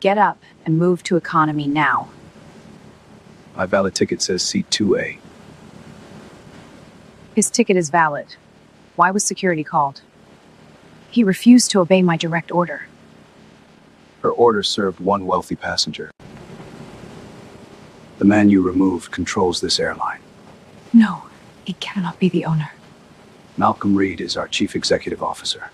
Get up and move to economy now. My valid ticket says seat 2A. His ticket is valid. Why was security called? He refused to obey my direct order. Her order served one wealthy passenger. The man you removed controls this airline. No, it cannot be the owner. Malcolm Reed is our chief executive officer.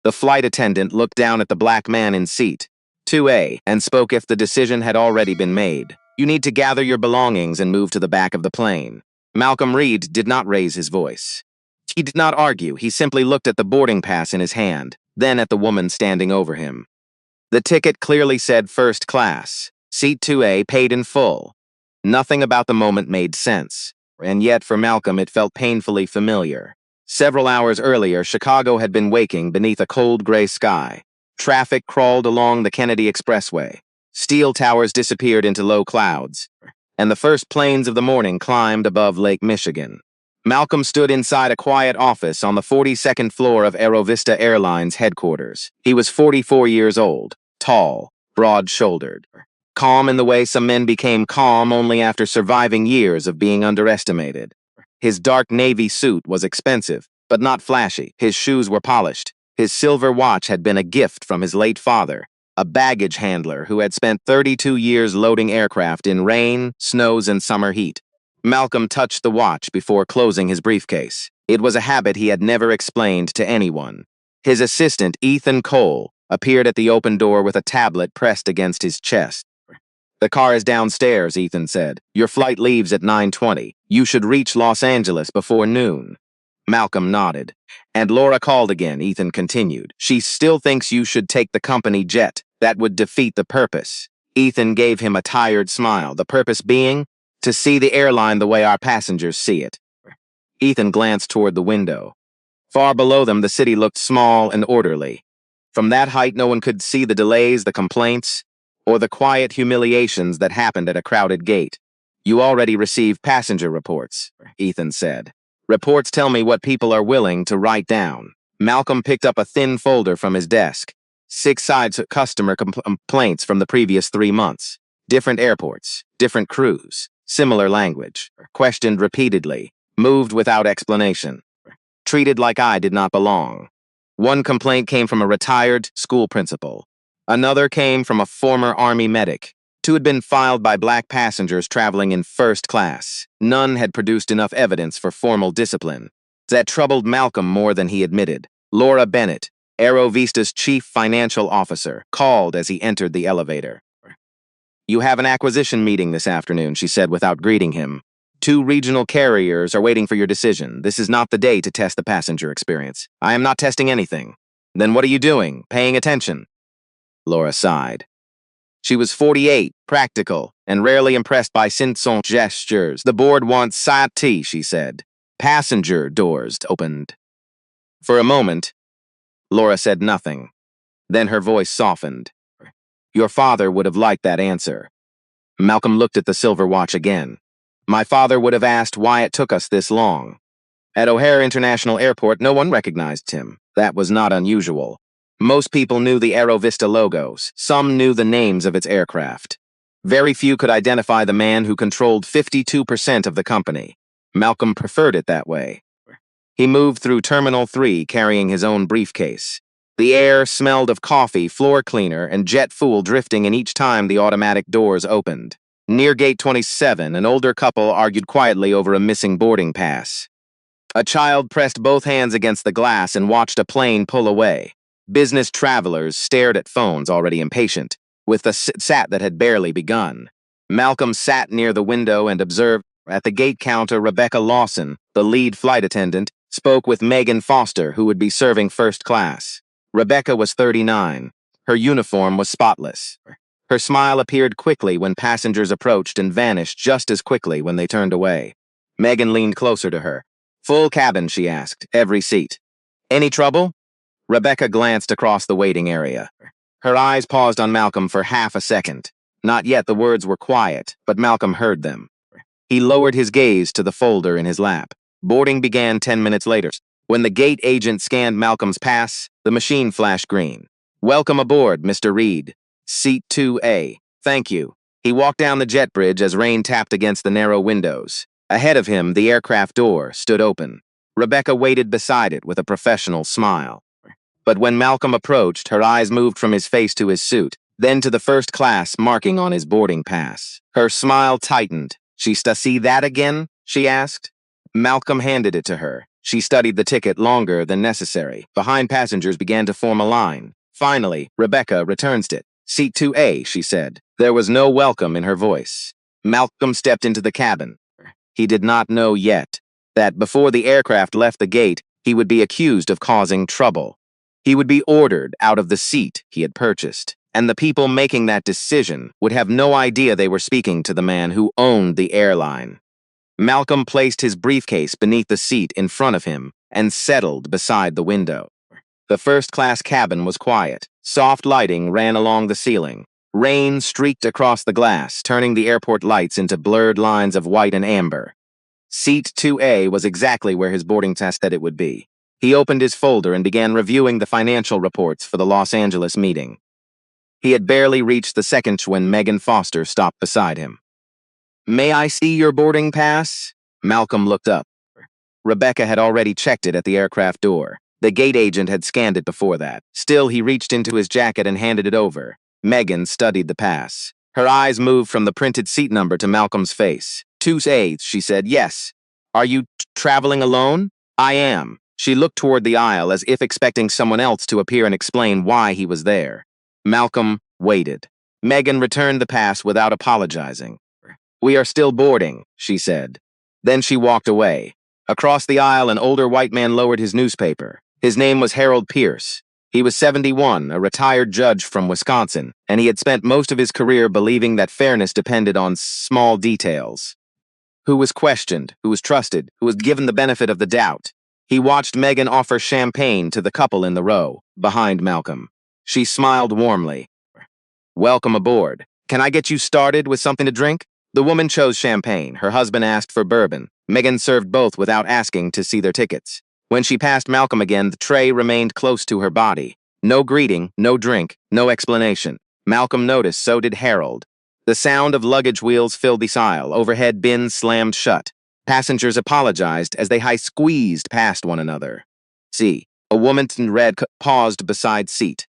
The flight attendant looked down at the black man in seat 2A and spoke if the decision had already been made. You need to gather your belongings and move to the back of the plane. Malcolm Reed did not raise his voice. He did not argue. He simply looked at the boarding pass in his hand, then at the woman standing over him. The ticket clearly said first class. Seat 2A paid in full. Nothing about the moment made sense, and yet for Malcolm it felt painfully familiar. Several hours earlier, Chicago had been waking beneath a cold gray sky. Traffic crawled along the Kennedy Expressway. Steel towers disappeared into low clouds, and the first planes of the morning climbed above Lake Michigan. Malcolm stood inside a quiet office on the 42nd floor of Aerovista Airlines headquarters. He was 44 years old, tall, broad-shouldered, calm in the way some men became calm only after surviving years of being underestimated. His dark navy suit was expensive, but not flashy. His shoes were polished. His silver watch had been a gift from his late father, a baggage handler who had spent 32 years loading aircraft in rain, snows, and summer heat. Malcolm touched the watch before closing his briefcase. It was a habit he had never explained to anyone. His assistant, Ethan Cole, appeared at the open door with a tablet pressed against his chest. The car is downstairs, Ethan said. Your flight leaves at 9:20. You should reach Los Angeles before noon. Malcolm nodded. And Laura called again, Ethan continued. She still thinks you should take the company jet. That would defeat the purpose. Ethan gave him a tired smile, the purpose being to see the airline the way our passengers see it. Ethan glanced toward the window. Far below them, the city looked small and orderly. From that height, no one could see the delays, the complaints, or the quiet humiliations that happened at a crowded gate. You already receive passenger reports, Ethan said. Reports tell me what people are willing to write down. Malcolm picked up a thin folder from his desk. 6 sides of customer complaints from the previous 3 months. Different airports, different crews, similar language, questioned repeatedly, moved without explanation, treated like I did not belong. One complaint came from a retired school principal. Another came from a former Army medic. 2 had been filed by black passengers traveling in first class. None had produced enough evidence for formal discipline. That troubled Malcolm more than he admitted. Laura Bennett, Aerovista's chief financial officer, called as he entered the elevator. You have an acquisition meeting this afternoon, she said without greeting him. 2 regional carriers are waiting for your decision. This is not the day to test the passenger experience. I am not testing anything. Then what are you doing? Paying attention? Laura sighed. She was 48, practical, and rarely impressed by Simpson gestures. The board wants sati, she said. Passenger doors opened. For a moment, Laura said nothing. Then her voice softened. Your father would have liked that answer. Malcolm looked at the silver watch again. My father would have asked why it took us this long. At O'Hare International Airport, no one recognized him. That was not unusual. Most people knew the Aerovista logos. Some knew the names of its aircraft. Very few could identify the man who controlled 52% of the company. Malcolm preferred it that way. He moved through Terminal 3 carrying his own briefcase. The air smelled of coffee, floor cleaner, and jet fuel drifting in each time the automatic doors opened. Near Gate 27, an older couple argued quietly over a missing boarding pass. A child pressed both hands against the glass and watched a plane pull away. Business travelers stared at phones, already impatient, with the sat that had barely begun. Malcolm sat near the window and observed. At the gate counter, Rebecca Lawson, the lead flight attendant, spoke with Megan Foster, who would be serving first class. Rebecca was 39. Her uniform was spotless. Her smile appeared quickly when passengers approached and vanished just as quickly when they turned away. Megan leaned closer to her. Full cabin, she asked, every seat. Any trouble? Rebecca glanced across the waiting area. Her eyes paused on Malcolm for half a second. Not yet, the words were quiet, but Malcolm heard them. He lowered his gaze to the folder in his lap. Boarding began 10 minutes later. When the gate agent scanned Malcolm's pass, the machine flashed green. Welcome aboard, Mr. Reed. Seat 2A. Thank you. He walked down the jet bridge as rain tapped against the narrow windows. Ahead of him, the aircraft door stood open. Rebecca waited beside it with a professional smile. But when Malcolm approached, her eyes moved from his face to his suit, then to the first class marking on his boarding pass. Her smile tightened. She see that again? She asked. Malcolm handed it to her. She studied the ticket longer than necessary. Behind passengers began to form a line. Finally, Rebecca returns it. Seat 2A, she said. There was no welcome in her voice. Malcolm stepped into the cabin. He did not know yet that before the aircraft left the gate, he would be accused of causing trouble. He would be ordered out of the seat he had purchased, and the people making that decision would have no idea they were speaking to the man who owned the airline. Malcolm placed his briefcase beneath the seat in front of him and settled beside the window. The first-class cabin was quiet. Soft lighting ran along the ceiling. Rain streaked across the glass, turning the airport lights into blurred lines of white and amber. Seat 2A was exactly where his boarding pass said it would be. He opened his folder and began reviewing the financial reports for the Los Angeles meeting. He had barely reached the second when Megan Foster stopped beside him. May I see your boarding pass? Malcolm looked up. Rebecca had already checked it at the aircraft door. The gate agent had scanned it before that. Still, he reached into his jacket and handed it over. Megan studied the pass. Her eyes moved from the printed seat number to Malcolm's face. 2A, she said, yes. Are you traveling alone? I am. She looked toward the aisle as if expecting someone else to appear and explain why he was there. Malcolm waited. Megan returned the pass without apologizing. We are still boarding, she said. Then she walked away. Across the aisle, an older white man lowered his newspaper. His name was Harold Pierce. He was 71, a retired judge from Wisconsin, and he had spent most of his career believing that fairness depended on small details. Who was questioned, who was trusted, who was given the benefit of the doubt. He watched Megan offer champagne to the couple in the row, behind Malcolm. She smiled warmly. Welcome aboard. Can I get you started with something to drink? The woman chose champagne. Her husband asked for bourbon. Megan served both without asking to see their tickets. When she passed Malcolm again, the tray remained close to her body. No greeting, no drink, no explanation. Malcolm noticed, so did Harold. The sound of luggage wheels filled the aisle. Overhead bins slammed shut. Passengers apologized as they high-squeezed past one another. See, a woman in red paused beside seat.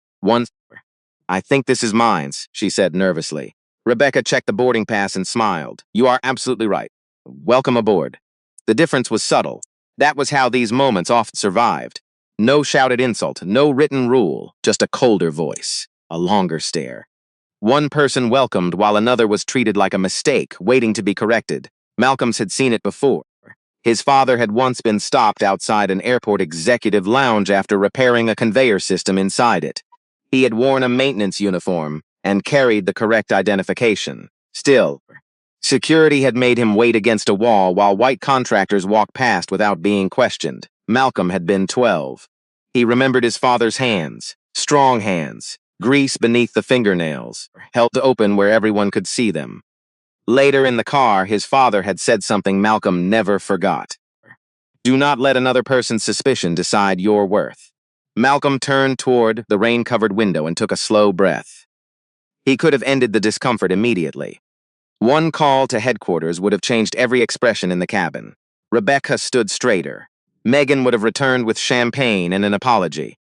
I think this is mine, she said nervously. Rebecca checked the boarding pass and smiled. You are absolutely right. Welcome aboard. The difference was subtle. That was how these moments often survived. No shouted insult, no written rule, just a colder voice, a longer stare. One person welcomed while another was treated like a mistake, waiting to be corrected. Malcolm's had seen it before. His father had once been stopped outside an airport executive lounge after repairing a conveyor system inside it. He had worn a maintenance uniform and carried the correct identification. Still, security had made him wait against a wall while white contractors walked past without being questioned. Malcolm had been 12. He remembered his father's hands, strong hands, grease beneath the fingernails, held open where everyone could see them. Later in the car, his father had said something Malcolm never forgot. Do not let another person's suspicion decide your worth. Malcolm turned toward the rain-covered window and took a slow breath. He could have ended the discomfort immediately. One call to headquarters would have changed every expression in the cabin. Rebecca stood straighter. Megan would have returned with champagne and an apology.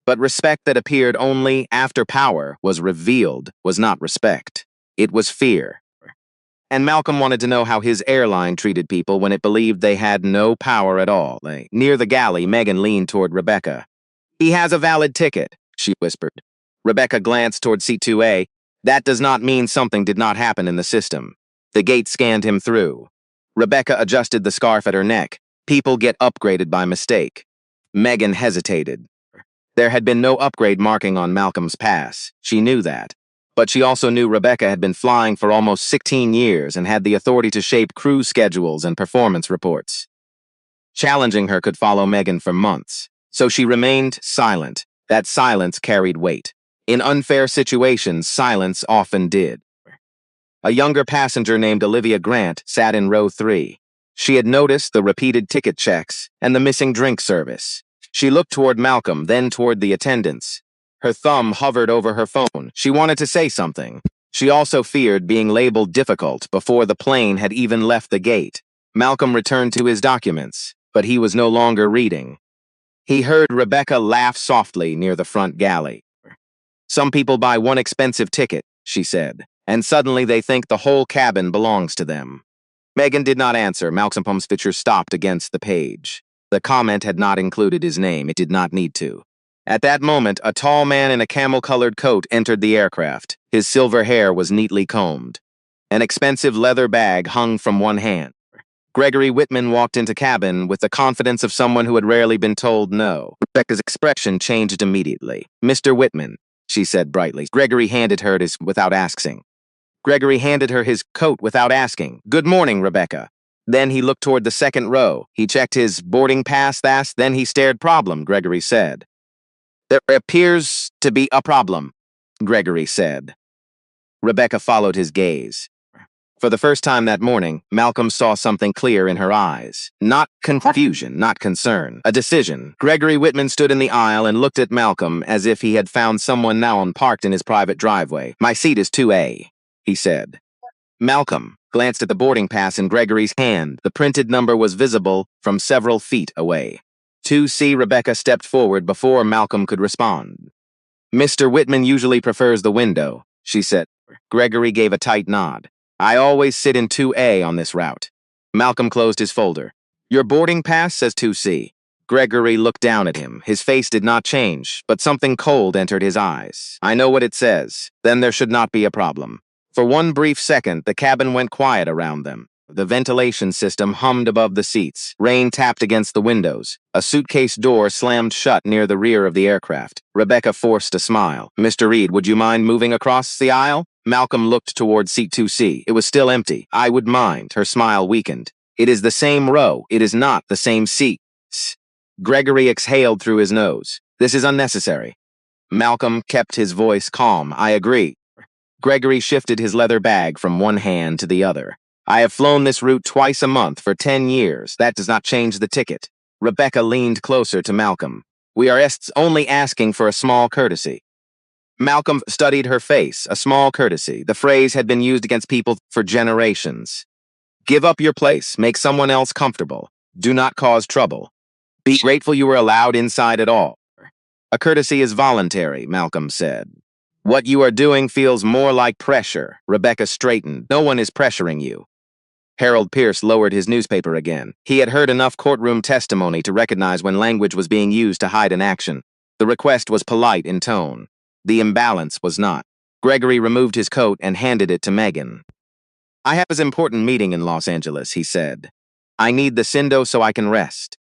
But respect that appeared only after power was revealed was not respect. It was fear. And Malcolm wanted to know how his airline treated people when it believed they had no power at all. Near the galley, Megan leaned toward Rebecca. He has a valid ticket, she whispered. Rebecca glanced toward seat 2A. That does not mean something did not happen in the system. The gate scanned him through. Rebecca adjusted the scarf at her neck. People get upgraded by mistake. Megan hesitated. There had been no upgrade marking on Malcolm's pass. She knew that. But she also knew Rebecca had been flying for almost 16 years and had the authority to shape crew schedules and performance reports. Challenging her could follow Megan for months. So she remained silent. That silence carried weight. In unfair situations, silence often did. A younger passenger named Olivia Grant sat in row 3. She had noticed the repeated ticket checks and the missing drink service. She looked toward Malcolm, then toward the attendants. Her thumb hovered over her phone. She wanted to say something. She also feared being labeled difficult before the plane had even left the gate. Malcolm returned to his documents, but he was no longer reading. He heard Rebecca laugh softly near the front galley. Some people buy one expensive ticket, she said, and suddenly they think the whole cabin belongs to them. Megan did not answer. Malcolm's picture stopped against the page. The comment had not included his name. It did not need to. At that moment, a tall man in a camel-colored coat entered the aircraft. His silver hair was neatly combed. An expensive leather bag hung from one hand. Gregory Whitman walked into cabin with the confidence of someone who had rarely been told no. Rebecca's expression changed immediately. "Mr. Whitman," she said brightly. Gregory handed her his without asking. Gregory handed her his coat without asking. "Good morning, Rebecca." Then he looked toward the second row. He checked his boarding pass, then he stared. "Problem," Gregory said. "There appears to be a problem," Gregory said. Rebecca followed his gaze. For the first time that morning, Malcolm saw something clear in her eyes. Not confusion, not concern. A decision. Gregory Whitman stood in the aisle and looked at Malcolm as if he had found someone now parked in his private driveway. "My seat is 2A, he said. Malcolm glanced at the boarding pass in Gregory's hand. The printed number was visible from several feet away. 2C. Rebecca stepped forward before Malcolm could respond. "Mr. Whitman usually prefers the window," she said. Gregory gave a tight nod. "I always sit in 2A on this route." Malcolm closed his folder. "Your boarding pass says 2C. Gregory looked down at him. His face did not change, but something cold entered his eyes. "I know what it says. Then there should not be a problem." For one brief second, the cabin went quiet around them. The ventilation system hummed above the seats. Rain tapped against the windows. A suitcase door slammed shut near the rear of the aircraft. Rebecca forced a smile. "Mr. Reed, would you mind moving across the aisle?" Malcolm looked toward seat 2C. It was still empty. "I would mind." Her smile weakened. "It is the same row. It is not the same seat." Gregory exhaled through his nose. "This is unnecessary." Malcolm kept his voice calm. "I agree." Gregory shifted his leather bag from one hand to the other. "I have flown this route twice a month for 10 years. That does not change the ticket." Rebecca leaned closer to Malcolm. "We are only asking for a small courtesy." Malcolm studied her face. A small courtesy. The phrase had been used against people for generations. Give up your place. Make someone else comfortable. Do not cause trouble. Be grateful you were allowed inside at all. "A courtesy is voluntary," Malcolm said. "What you are doing feels more like pressure." Rebecca straightened. "No one is pressuring you." Harold Pierce lowered his newspaper again. He had heard enough courtroom testimony to recognize when language was being used to hide an action. The request was polite in tone. The imbalance was not. Gregory removed his coat and handed it to Megan. "I have an important meeting in Los Angeles," he said. "I need the Cindo so I can rest."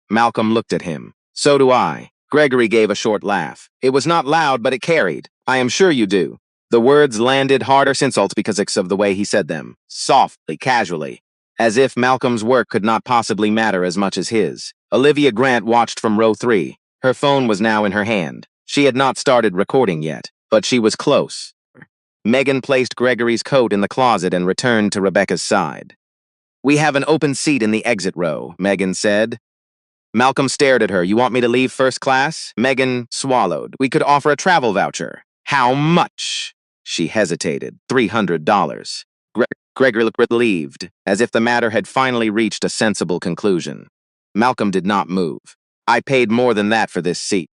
Malcolm looked at him. "So do I." Gregory gave a short laugh. It was not loud, but it carried. "I am sure you do." The words landed harder insults because of the way he said them. Softly, casually. As if Malcolm's work could not possibly matter as much as his. Olivia Grant watched from row 3. Her phone was now in her hand. She had not started recording yet, but she was close. Megan placed Gregory's coat in the closet and returned to Rebecca's side. "We have an open seat in the exit row," Megan said. Malcolm stared at her. "You want me to leave first class?" Megan swallowed. "We could offer a travel voucher." "How much?" She hesitated. $300. Gregory looked relieved, as if the matter had finally reached a sensible conclusion. Malcolm did not move. "I paid more than that for this seat."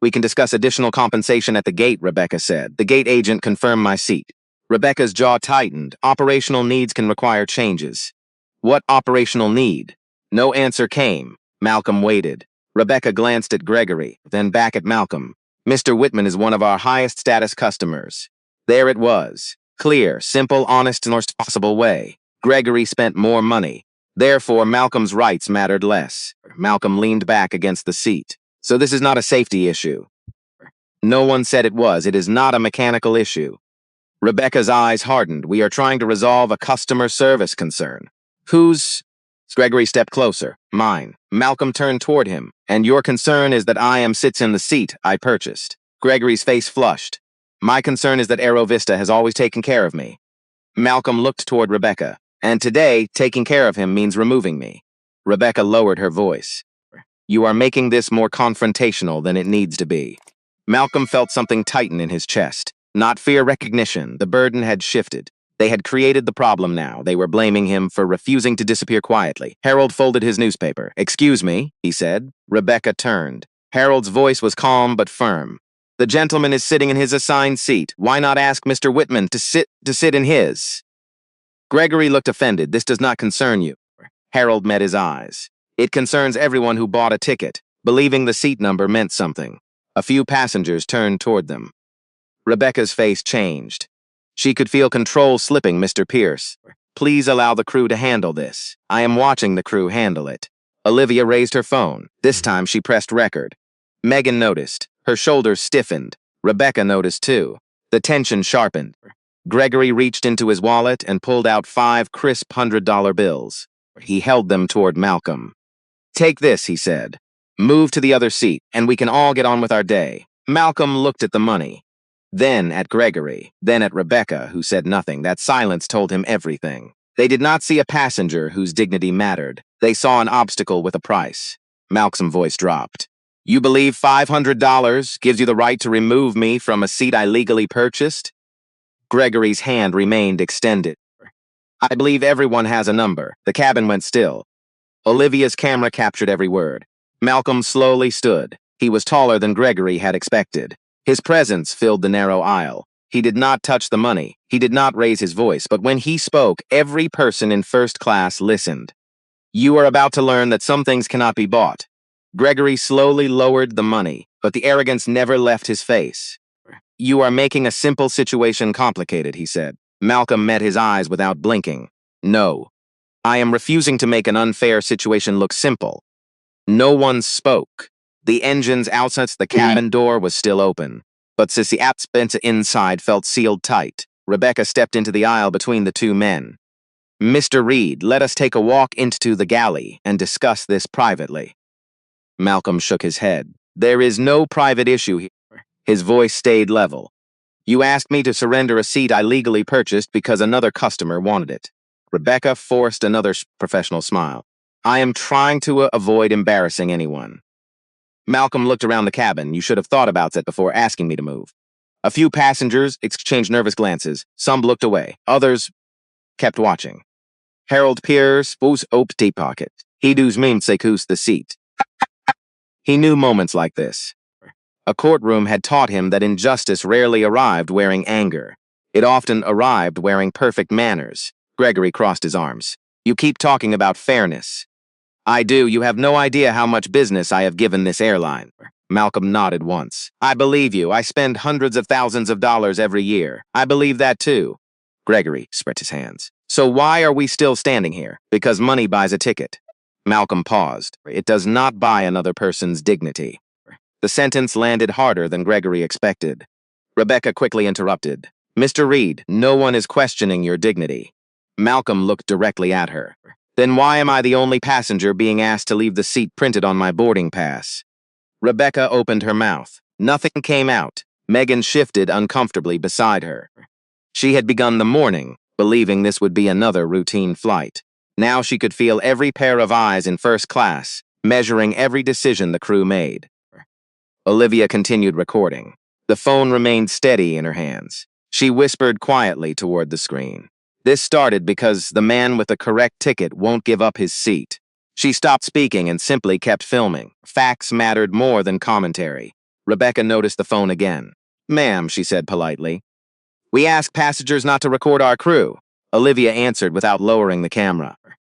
"We can discuss additional compensation at the gate," Rebecca said. The gate agent confirmed my seat. Rebecca's jaw tightened. "Operational needs can require changes." "What operational need?" No answer came. Malcolm waited. Rebecca glanced at Gregory, then back at Malcolm. "Mr. Whitman is one of our highest status customers." There it was. Clear, simple, honest, and possible way. Gregory spent more money. Therefore, Malcolm's rights mattered less. Malcolm leaned back against the seat. "So this is not a safety issue." "No one said it was. It is not a mechanical issue." Rebecca's eyes hardened. "We are trying to resolve a customer service concern." "Whose?" Gregory stepped closer. "Mine." Malcolm turned toward him. "And your concern is that sits in the seat I purchased." Gregory's face flushed. "My concern is that Aero Vista has always taken care of me." Malcolm looked toward Rebecca. "And today, taking care of him means removing me." Rebecca lowered her voice. "You are making this more confrontational than it needs to be." Malcolm felt something tighten in his chest. Not fear recognition, the burden had shifted. They had created the problem now. They were blaming him for refusing to disappear quietly. Harold folded his newspaper. "Excuse me," he said. Rebecca turned. Harold's voice was calm but firm. "The gentleman is sitting in his assigned seat. Why not ask Mr. Whitman to sit in his?" Gregory looked offended. "This does not concern you." Harold met his eyes. "It concerns everyone who bought a ticket," believing the seat number meant something. A few passengers turned toward them. Rebecca's face changed. She could feel control slipping. "Mr. Pierce, please allow the crew to handle this. I am watching the crew handle it." Olivia raised her phone. This time she pressed record. Megan noticed. Her shoulders stiffened. Rebecca noticed too. The tension sharpened. Gregory reached into his wallet and pulled out 5 crisp $100 bills. He held them toward Malcolm. "Take this," he said. "Move to the other seat, and we can all get on with our day." Malcolm looked at the money. Then at Gregory, then at Rebecca, who said nothing. That silence told him everything. They did not see a passenger whose dignity mattered. They saw an obstacle with a price. Malcolm's voice dropped. "You believe $500 gives you the right to remove me from a seat I legally purchased?" Gregory's hand remained extended. "I believe everyone has a number." The cabin went still. Olivia's camera captured every word. Malcolm slowly stood. He was taller than Gregory had expected. His presence filled the narrow aisle. He did not touch the money. He did not raise his voice, but when he spoke, every person in first class listened. "You are about to learn that some things cannot be bought." Gregory slowly lowered the money, but the arrogance never left his face. "You are making a simple situation complicated," he said. Malcolm met his eyes without blinking. "No. I am refusing to make an unfair situation look simple." No one spoke. The engines outside the cabin door was still open, but Sissy Apspence inside felt sealed tight. Rebecca stepped into the aisle between the two men. "Mr. Reed, let us take a walk into the galley and discuss this privately." Malcolm shook his head. "There is no private issue here." His voice stayed level. "You asked me to surrender a seat I legally purchased because another customer wanted it." Rebecca forced another professional smile. "I am trying to avoid embarrassing anyone." Malcolm looked around the cabin. "You should have thought about that before asking me to move." A few passengers exchanged nervous glances. Some looked away. Others kept watching. Harold Pierce was op tea pocket. He does mean secus the seat. He knew moments like this. A courtroom had taught him that injustice rarely arrived wearing anger. It often arrived wearing perfect manners. Gregory crossed his arms. "You keep talking about fairness." "I do. You have no idea how much business I have given this airline." Malcolm nodded once. "I believe you. I spend hundreds of thousands of dollars every year. I believe that too." Gregory spread his hands. "So why are we still standing here? Because money buys a ticket." Malcolm paused. "It does not buy another person's dignity." The sentence landed harder than Gregory expected. Rebecca quickly interrupted. "Mr. Reed, no one is questioning your dignity." Malcolm looked directly at her. "Then why am I the only passenger being asked to leave the seat printed on my boarding pass?" Rebecca opened her mouth. Nothing came out. Megan shifted uncomfortably beside her. She had begun the morning, believing this would be another routine flight. Now she could feel every pair of eyes in first class, measuring every decision the crew made. Olivia continued recording. The phone remained steady in her hands. She whispered quietly toward the screen. "This started because the man with the correct ticket won't give up his seat." She stopped speaking and simply kept filming. Facts mattered more than commentary. Rebecca noticed the phone again. "Ma'am," she said politely, "we ask passengers not to record our crew." Olivia answered without lowering the camera.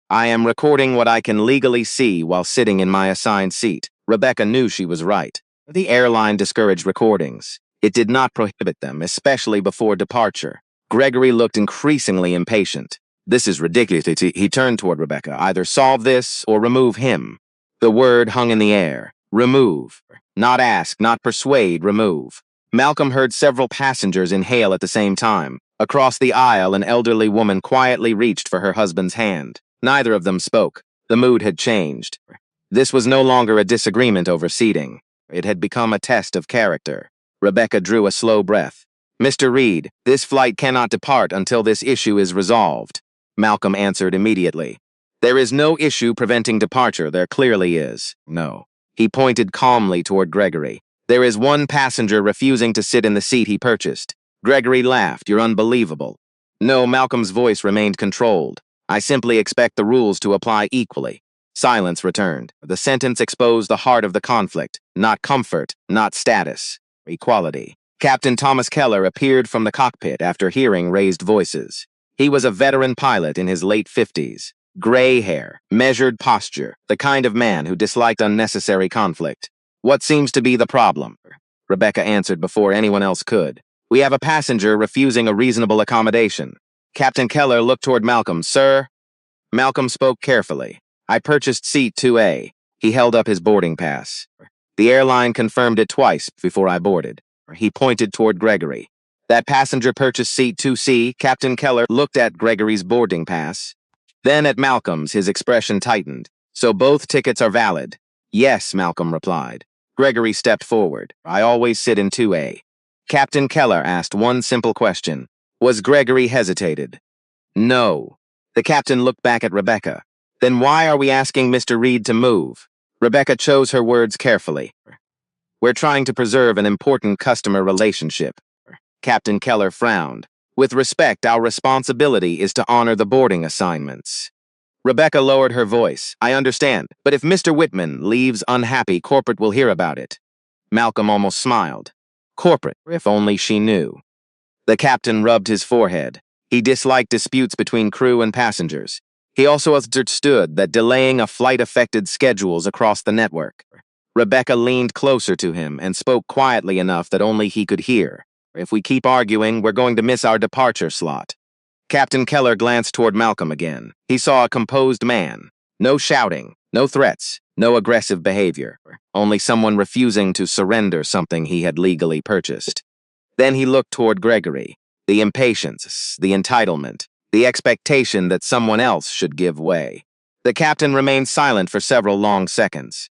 "I am recording what I can legally see while sitting in my assigned seat." Rebecca knew she was right. The airline discouraged recordings. It did not prohibit them, especially before departure. Gregory looked increasingly impatient. "This is ridiculous." He turned toward Rebecca. "Either solve this or remove him." The word hung in the air. Remove. Not ask, not persuade, remove. Malcolm heard several passengers inhale at the same time. Across the aisle, an elderly woman quietly reached for her husband's hand. Neither of them spoke. The mood had changed. This was no longer a disagreement over seating. It had become a test of character. Rebecca drew a slow breath. "Mr. Reed, this flight cannot depart until this issue is resolved." Malcolm answered immediately. "There is no issue preventing departure. There clearly is." "No." He pointed calmly toward Gregory. There is one passenger refusing to sit in the seat he purchased. Gregory laughed. You're unbelievable. No, Malcolm's voice remained controlled. I simply expect the rules to apply equally. Silence returned. The sentence exposed the heart of the conflict. Not comfort, not status. Equality. Captain Thomas Keller appeared from the cockpit after hearing raised voices. He was a veteran pilot in his late 50s. Gray hair, measured posture, the kind of man who disliked unnecessary conflict. What seems to be the problem? Rebecca answered before anyone else could. We have a passenger refusing a reasonable accommodation. Captain Keller looked toward Malcolm. Sir? Malcolm spoke carefully. I purchased seat 2A. He held up his boarding pass. The airline confirmed it twice before I boarded. He pointed toward Gregory. That passenger purchased seat 2C. Captain Keller looked at Gregory's boarding pass. Then at Malcolm's, his expression tightened. So both tickets are valid? Yes, Malcolm replied. Gregory stepped forward. I always sit in 2A. Captain Keller asked one simple question. Was Gregory hesitated? No. The captain looked back at Rebecca. Then why are we asking Mr. Reed to move? Rebecca chose her words carefully. We're trying to preserve an important customer relationship. Captain Keller frowned. With respect, our responsibility is to honor the boarding assignments. Rebecca lowered her voice. I understand, but if Mr. Whitman leaves unhappy, corporate will hear about it. Malcolm almost smiled. Corporate, if only she knew. The captain rubbed his forehead. He disliked disputes between crew and passengers. He also understood that delaying a flight affected schedules across the network. Rebecca leaned closer to him and spoke quietly enough that only he could hear. If we keep arguing, we're going to miss our departure slot. Captain Keller glanced toward Malcolm again. He saw a composed man. No shouting, no threats, no aggressive behavior. Only someone refusing to surrender something he had legally purchased. Then he looked toward Gregory. The impatience, the entitlement, the expectation that someone else should give way. The captain remained silent for several long seconds.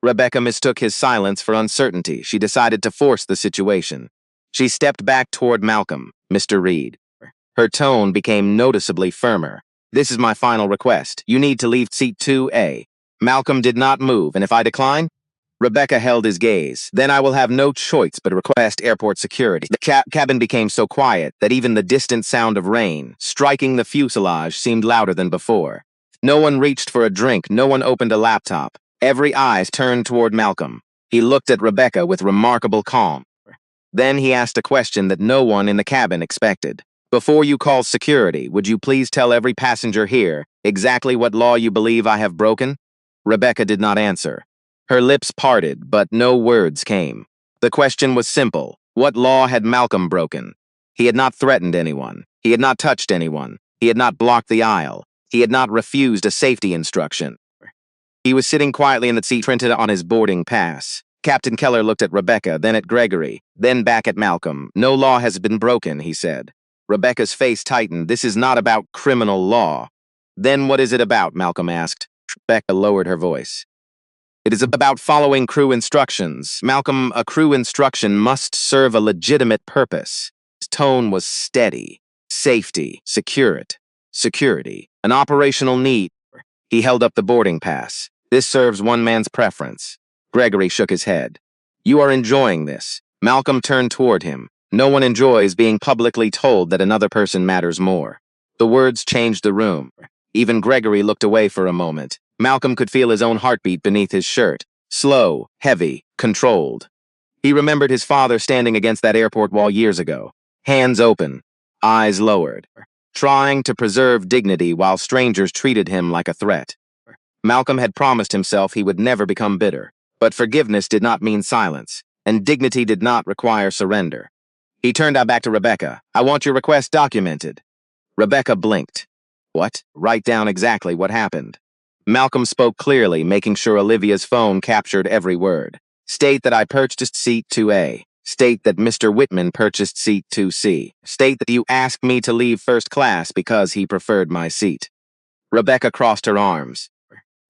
Rebecca mistook his silence for uncertainty. She decided to force the situation. She stepped back toward Malcolm, Mr. Reed. Her tone became noticeably firmer. This is my final request. You need to leave seat 2A. Malcolm did not move, and if I decline? Rebecca held his gaze. Then I will have no choice but request airport security. The cabin became so quiet that even the distant sound of rain striking the fuselage seemed louder than before. No one reached for a drink. No one opened a laptop. Every eye turned toward Malcolm. He looked at Rebecca with remarkable calm. Then he asked a question that no one in the cabin expected. Before you call security, would you please tell every passenger here exactly what law you believe I have broken? Rebecca did not answer. Her lips parted, but no words came. The question was simple. What law had Malcolm broken? He had not threatened anyone. He had not touched anyone. He had not blocked the aisle. He had not refused a safety instruction. He was sitting quietly in the seat printed on his boarding pass. Captain Keller looked at Rebecca, then at Gregory, then back at Malcolm. No law has been broken, he said. Rebecca's face tightened. This is not about criminal law. Then what is it about? Malcolm asked. Rebecca lowered her voice. It is about following crew instructions. Malcolm, a crew instruction must serve a legitimate purpose. His tone was steady. Safety, security, an operational need. He held up the boarding pass. This serves one man's preference. Gregory shook his head. You are enjoying this. Malcolm turned toward him. No one enjoys being publicly told that another person matters more. The words changed the room. Even Gregory looked away for a moment. Malcolm could feel his own heartbeat beneath his shirt. Slow, heavy, controlled. He remembered his father standing against that airport wall years ago. Hands open, eyes lowered, trying to preserve dignity while strangers treated him like a threat. Malcolm had promised himself he would never become bitter. But forgiveness did not mean silence, and dignity did not require surrender. He turned back to Rebecca. I want your request documented. Rebecca blinked. What? Write down exactly what happened. Malcolm spoke clearly, making sure Olivia's phone captured every word. State that I purchased seat 2A. State that Mr. Whitman purchased seat 2C. State that you asked me to leave first class because he preferred my seat. Rebecca crossed her arms.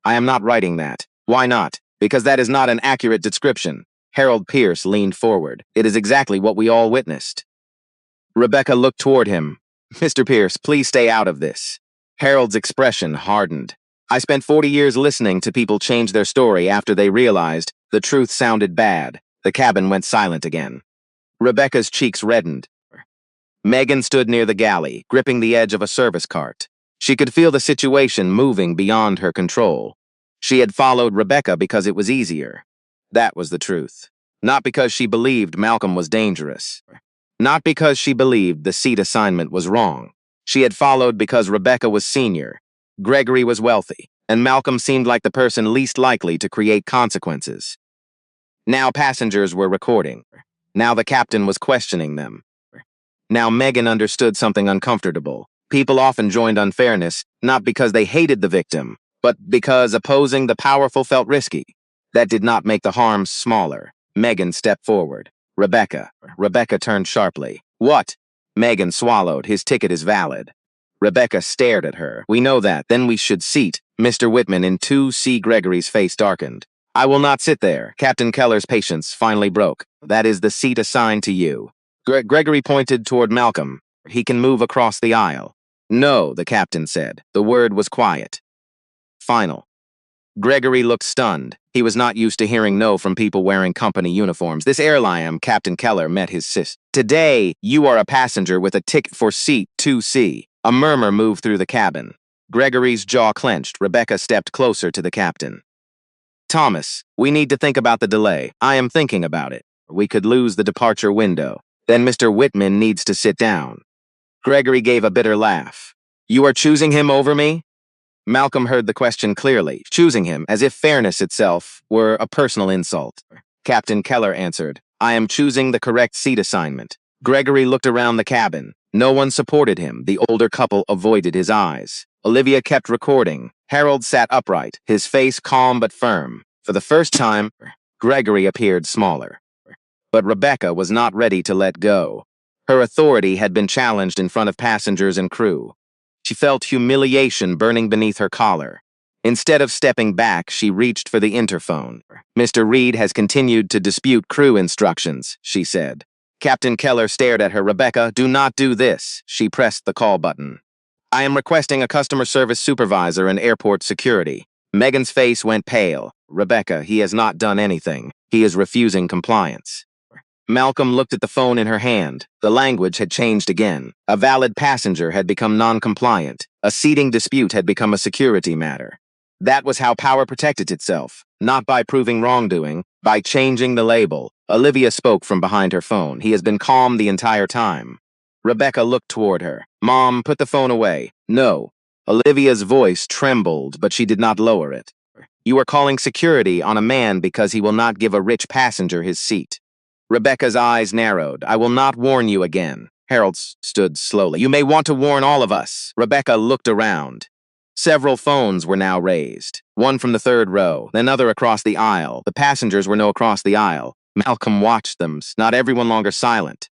I am not writing that. Why not? Because that is not an accurate description. Harold Pierce leaned forward. It is exactly what we all witnessed. Rebecca looked toward him. Mr. Pierce, please stay out of this. Harold's expression hardened. I spent 40 years listening to people change their story after they realized the truth sounded bad. The cabin went silent again. Rebecca's cheeks reddened. Megan stood near the galley, gripping the edge of a service cart. She could feel the situation moving beyond her control. She had followed Rebecca because it was easier. That was the truth. Not because she believed Malcolm was dangerous. Not because she believed the seat assignment was wrong. She had followed because Rebecca was senior, Gregory was wealthy, and Malcolm seemed like the person least likely to create consequences. Now passengers were recording. Now the captain was questioning them. Now Megan understood something uncomfortable. People often joined unfairness, not because they hated the victim, but because opposing the powerful felt risky. That did not make the harm smaller. Megan stepped forward. Rebecca. Rebecca turned sharply. What? Megan swallowed. His ticket is valid. Rebecca stared at her. We know that. Then we should seat. Mr. Whitman in 2C. Gregory's face darkened. I will not sit there. Captain Keller's patience finally broke. That is the seat assigned to you. Gregory pointed toward Malcolm. He can move across the aisle. No, the captain said. The word was quiet. Final. Gregory looked stunned. He was not used to hearing no from people wearing company uniforms. This airline, Captain Keller met his sis. Today, you are a passenger with a ticket for seat 2C. A murmur moved through the cabin. Gregory's jaw clenched. Rebecca stepped closer to the captain. Thomas, we need to think about the delay. I am thinking about it. We could lose the departure window. Then Mr. Whitman needs to sit down. Gregory gave a bitter laugh. You are choosing him over me? Malcolm heard the question clearly, choosing him as if fairness itself were a personal insult. Captain Keller answered, I am choosing the correct seat assignment. Gregory looked around the cabin. No one supported him. The older couple avoided his eyes. Olivia kept recording. Harold sat upright, his face calm but firm. For the first time, Gregory appeared smaller. But Rebecca was not ready to let go. Her authority had been challenged in front of passengers and crew. She felt humiliation burning beneath her collar. Instead of stepping back, she reached for the interphone. Mr. Reed has continued to dispute crew instructions, she said. Captain Keller stared at her. Rebecca, do not do this. She pressed the call button. I am requesting a customer service supervisor and airport security. Megan's face went pale. Rebecca, he has not done anything. He is refusing compliance. Malcolm looked at the phone in her hand. The language had changed again. A valid passenger had become non-compliant. A seating dispute had become a security matter. That was how power protected itself, not by proving wrongdoing, by changing the label. Olivia spoke from behind her phone. He has been calm the entire time. Rebecca looked toward her. Mom, put the phone away. No. Olivia's voice trembled, but she did not lower it. You are calling security on a man because he will not give a rich passenger his seat. Rebecca's eyes narrowed. I will not warn you again. Harold stood slowly. You may want to warn all of us. Rebecca looked around. Several phones were now raised. One from the third row, then another across the aisle. The passengers were no across the aisle. Malcolm watched them, not everyone longer silent.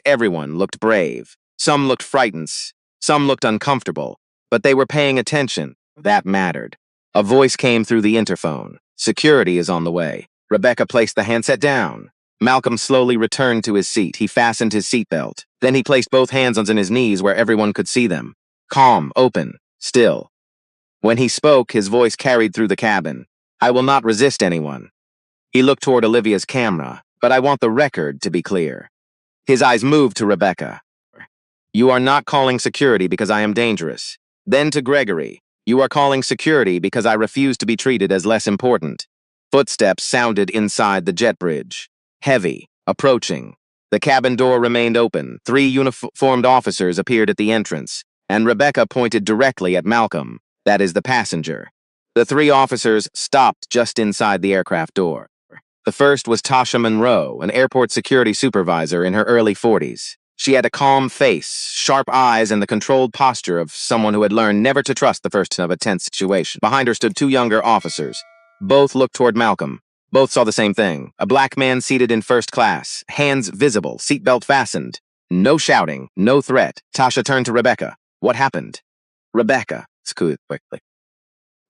Everyone looked brave. Some looked frightened. Some looked uncomfortable. But they were paying attention. That mattered. A voice came through the interphone. Security is on the way. Rebecca placed the handset down. Malcolm slowly returned to his seat. He fastened his seatbelt. Then he placed both hands on his knees where everyone could see them. Calm, open, still. When he spoke, his voice carried through the cabin. I will not resist anyone. He looked toward Olivia's camera, but I want the record to be clear. His eyes moved to Rebecca. You are not calling security because I am dangerous. Then to Gregory. You are calling security because I refuse to be treated as less important. Footsteps sounded inside the jet bridge. Heavy, approaching. The cabin door remained open. 3 uniformed officers appeared at the entrance, and Rebecca pointed directly at Malcolm, that is the passenger. The 3 officers stopped just inside the aircraft door. The first was Tasha Monroe, an airport security supervisor in her early 40s. She had a calm face, sharp eyes, and the controlled posture of someone who had learned never to trust the first of a tense situation. Behind her stood 2 younger officers. Both looked toward Malcolm. Both saw the same thing. A black man seated in first class, hands visible, seatbelt fastened. No shouting, no threat. Tasha turned to Rebecca. What happened? Rebecca, quickly.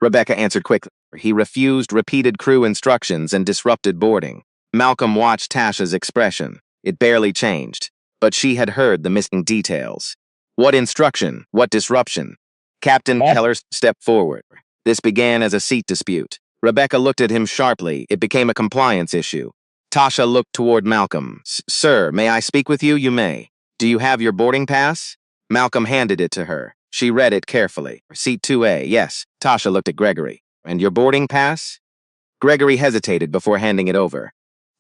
Rebecca answered quickly. He refused repeated crew instructions and disrupted boarding. Malcolm watched Tasha's expression. It barely changed, but she had heard the missing details. What instruction? What disruption? Captain Keller stepped forward. This began as a seat dispute. Rebecca looked at him sharply. It became a compliance issue. Tasha looked toward Malcolm. Sir, may I speak with you? You may. Do you have your boarding pass? Malcolm handed it to her. She read it carefully. Seat 2A, yes. Tasha looked at Gregory. And your boarding pass? Gregory hesitated before handing it over.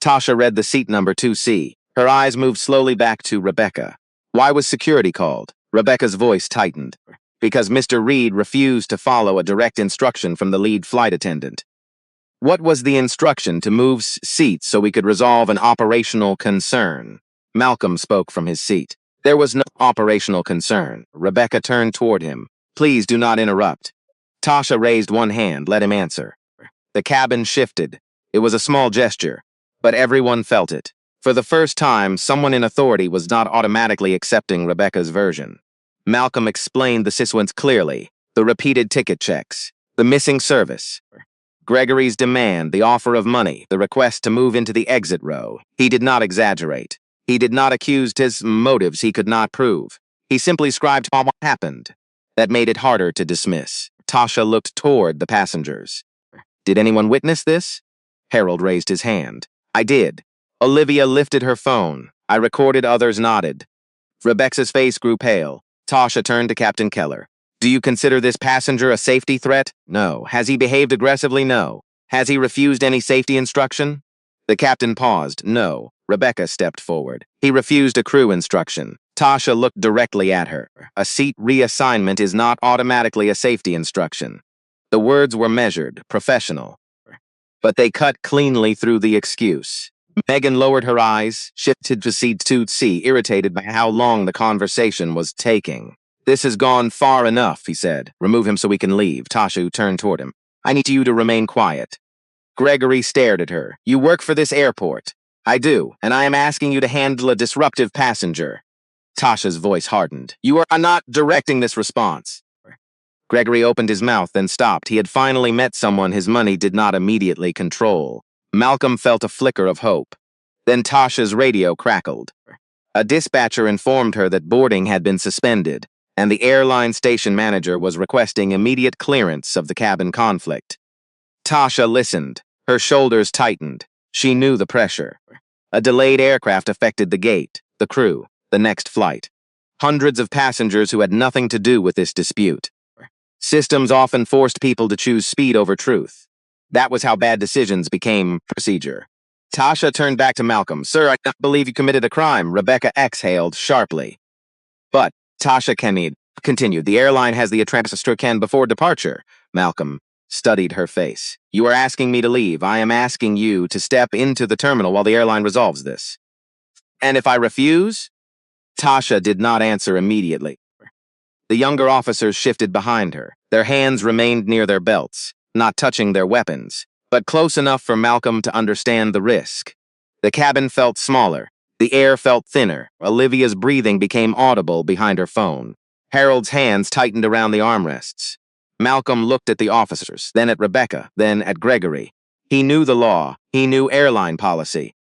Tasha read the seat number 2C. Her eyes moved slowly back to Rebecca. Why was security called? Rebecca's voice tightened. Because Mr. Reed refused to follow a direct instruction from the lead flight attendant. What was the instruction? To move seats so we could resolve an operational concern? Malcolm spoke from his seat. There was no operational concern. Rebecca turned toward him. Please do not interrupt. Tasha raised one hand. Let him answer. The cabin shifted. It was a small gesture, but everyone felt it. For the first time, someone in authority was not automatically accepting Rebecca's version. Malcolm explained the sequence clearly. The repeated ticket checks. The missing service. Gregory's demand, the offer of money, the request to move into the exit row. He did not exaggerate. He did not accuse his motives he could not prove. He simply described what happened. That made it harder to dismiss. Tasha looked toward the passengers. Did anyone witness this? Harold raised his hand. I did. Olivia lifted her phone. I recorded, others nodded. Rebecca's face grew pale. Tasha turned to Captain Keller. Do you consider this passenger a safety threat? No. Has he behaved aggressively? No. Has he refused any safety instruction? The captain paused. No. Rebecca stepped forward. He refused a crew instruction. Tasha looked directly at her. A seat reassignment is not automatically a safety instruction. The words were measured, professional. But they cut cleanly through the excuse. Megan lowered her eyes, shifted to seat 2C, irritated by how long the conversation was taking. This has gone far enough, he said. Remove him so we can leave. Tasha turned toward him. I need you to remain quiet. Gregory stared at her. You work for this airport. I do, and I am asking you to handle a disruptive passenger. Tasha's voice hardened. You are not directing this response. Gregory opened his mouth, then stopped. He had finally met someone his money did not immediately control. Malcolm felt a flicker of hope. Then Tasha's radio crackled. A dispatcher informed her that boarding had been suspended, and the airline station manager was requesting immediate clearance of the cabin conflict. Tasha listened. Her shoulders tightened. She knew the pressure. A delayed aircraft affected the gate, the crew, the next flight. Hundreds of passengers who had nothing to do with this dispute. Systems often forced people to choose speed over truth. That was how bad decisions became procedure. Tasha turned back to Malcolm. Sir, I don't believe you committed a crime. Rebecca exhaled sharply. But, Tasha continued, the airline has the transfer before departure. Malcolm studied her face. You are asking me to leave. I am asking you to step into the terminal while the airline resolves this. And if I refuse? Tasha did not answer immediately. The younger officers shifted behind her. Their hands remained near their belts, not touching their weapons, but close enough for Malcolm to understand the risk. The cabin felt smaller. The air felt thinner. Olivia's breathing became audible behind her phone. Harold's hands tightened around the armrests. Malcolm looked at the officers, then at Rebecca, then at Gregory. He knew the law. He knew airline policy.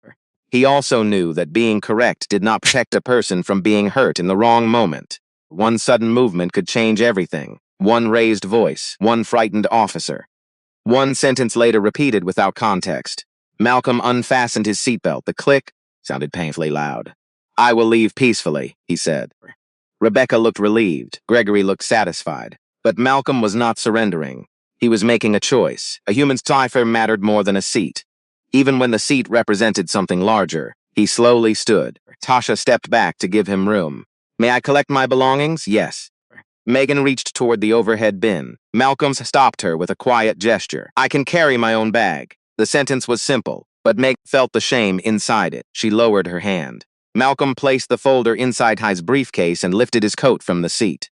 He also knew that being correct did not protect a person from being hurt in the wrong moment. One sudden movement could change everything. One raised voice, one frightened officer. One sentence later repeated without context. Malcolm unfastened his seatbelt. The click sounded painfully loud. I will leave peacefully, he said. Rebecca looked relieved. Gregory looked satisfied. But Malcolm was not surrendering. He was making a choice. A human's cipher mattered more than a seat. Even when the seat represented something larger, he slowly stood. Tasha stepped back to give him room. May I collect my belongings? Yes. Megan reached toward the overhead bin. Malcolm stopped her with a quiet gesture. I can carry my own bag. The sentence was simple, but Meg felt the shame inside it. She lowered her hand. Malcolm placed the folder inside his briefcase and lifted his coat from the seat.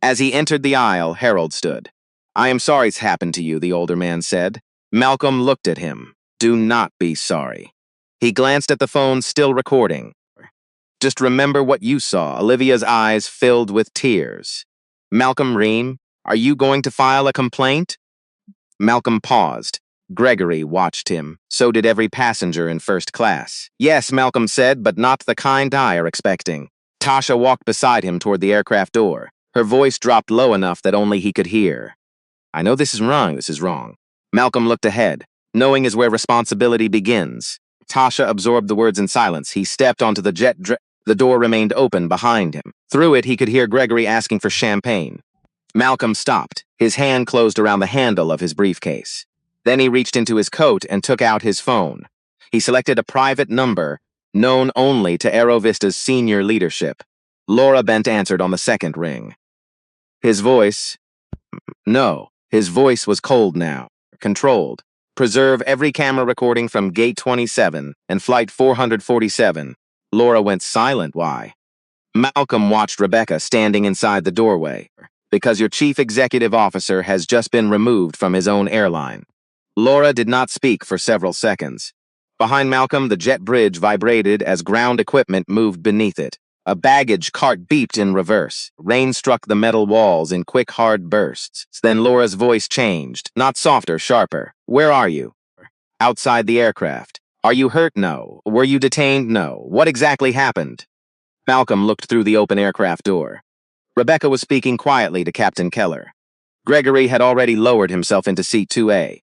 As he entered the aisle, Harold stood. I am sorry it's happened to you, the older man said. Malcolm looked at him. Do not be sorry. He glanced at the phone, still recording. Just remember what you saw. Olivia's eyes filled with tears. Malcolm Ream, are you going to file a complaint? Malcolm paused. Gregory watched him. So did every passenger in first class. Yes, Malcolm said, but not the kind I are expecting. Tasha walked beside him toward the aircraft door. Her voice dropped low enough that only he could hear. I know this is wrong. Malcolm looked ahead. Knowing is where responsibility begins. Tasha absorbed the words in silence. He stepped onto the The door remained open behind him. Through it, he could hear Gregory asking for champagne. Malcolm stopped. His hand closed around the handle of his briefcase. Then he reached into his coat and took out his phone. He selected a private number, known only to Aerovista's senior leadership. Laura Bent answered on the second ring. His voice was cold now, controlled. Preserve every camera recording from Gate 27 and Flight 447. Laura went silent. Why? Malcolm watched Rebecca standing inside the doorway. Because your chief executive officer has just been removed from his own airline. Laura did not speak for several seconds. Behind Malcolm, the jet bridge vibrated as ground equipment moved beneath it. A baggage cart beeped in reverse. Rain struck the metal walls in quick, hard bursts. Then Laura's voice changed, not softer, sharper. Where are you? Outside the aircraft. Are you hurt? No. Were you detained? No. What exactly happened? Malcolm looked through the open aircraft door. Rebecca was speaking quietly to Captain Keller. Gregory had already lowered himself into seat 2A.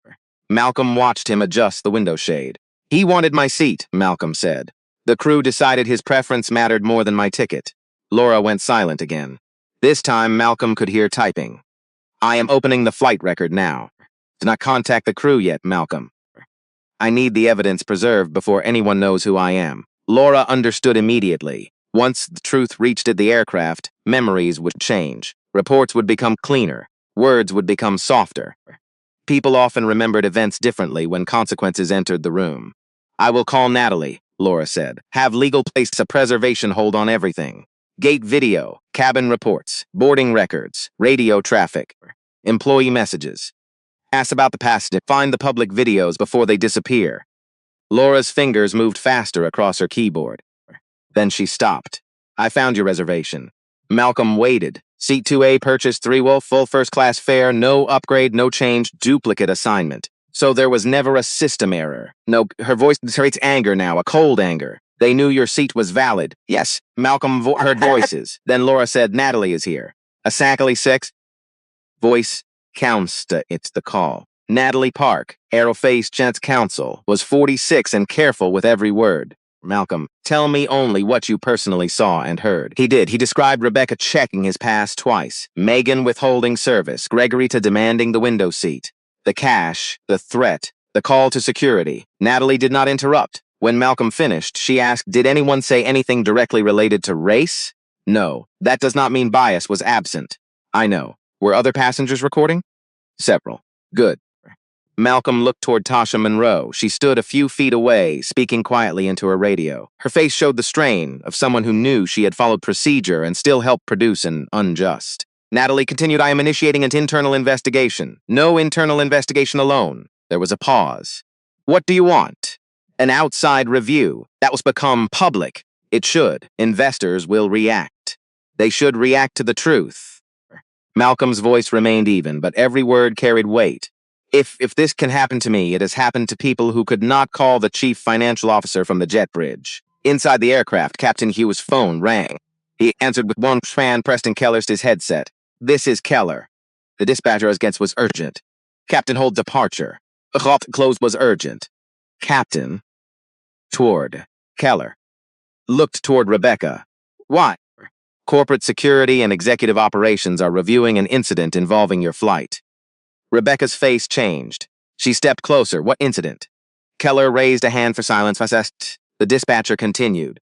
Malcolm watched him adjust the window shade. He wanted my seat, Malcolm said. The crew decided his preference mattered more than my ticket. Laura went silent again. This time, Malcolm could hear typing. I am opening the flight record now. Do not contact the crew yet, Malcolm. I need the evidence preserved before anyone knows who I am. Laura understood immediately. Once the truth reached the aircraft, memories would change. Reports would become cleaner. Words would become softer. People often remembered events differently when consequences entered the room. I will call Natalie, Laura said. Have legal place a preservation hold on everything. Gate video, cabin reports, boarding records, radio traffic, employee messages. Ask about the past. Find the public videos before they disappear. Laura's fingers moved faster across her keyboard. Then she stopped. I found your reservation. Malcolm waited. Seat 2A purchased 3 Wolf, full first-class fare, no upgrade, no change, duplicate assignment. So there was never a system error. No, her voice demonstrates anger now, a cold anger. They knew your seat was valid. Yes, Malcolm heard voices. Then Laura said, Natalie is here. A Sackley 6? Voice counts to it's the call. Natalie Park, Aeroface Jets Counsel, was 46 and careful with every word. Malcolm, tell me only what you personally saw and heard. He did. He described Rebecca checking his pass twice. Megan withholding service. Gregory to demanding the window seat. The cash, the threat, the call to security. Natalie did not interrupt. When Malcolm finished, she asked, did anyone say anything directly related to race? No. That does not mean bias was absent. I know. Were other passengers recording? Several. Good. Malcolm looked toward Tasha Monroe. She stood a few feet away, speaking quietly into her radio. Her face showed the strain of someone who knew she had followed procedure and still helped produce an unjust. Natalie continued, I am initiating an internal investigation. No internal investigation alone. There was a pause. What do you want? An outside review. That will become public. It should. Investors will react. They should react to the truth. Malcolm's voice remained even, but every word carried weight. If this can happen to me, it has happened to people who could not call the chief financial officer from the jet bridge. Inside the aircraft, Captain Hughes' phone rang. He answered with one hand pressed in Keller's headset. This is Keller. The dispatcher against was urgent. Captain hold departure. Close was urgent. Captain. Toward. Keller. Looked toward Rebecca. Why? Corporate security and executive operations are reviewing an incident involving your flight. Rebecca's face changed. She stepped closer. What incident? Keller raised a hand for silence. The dispatcher continued.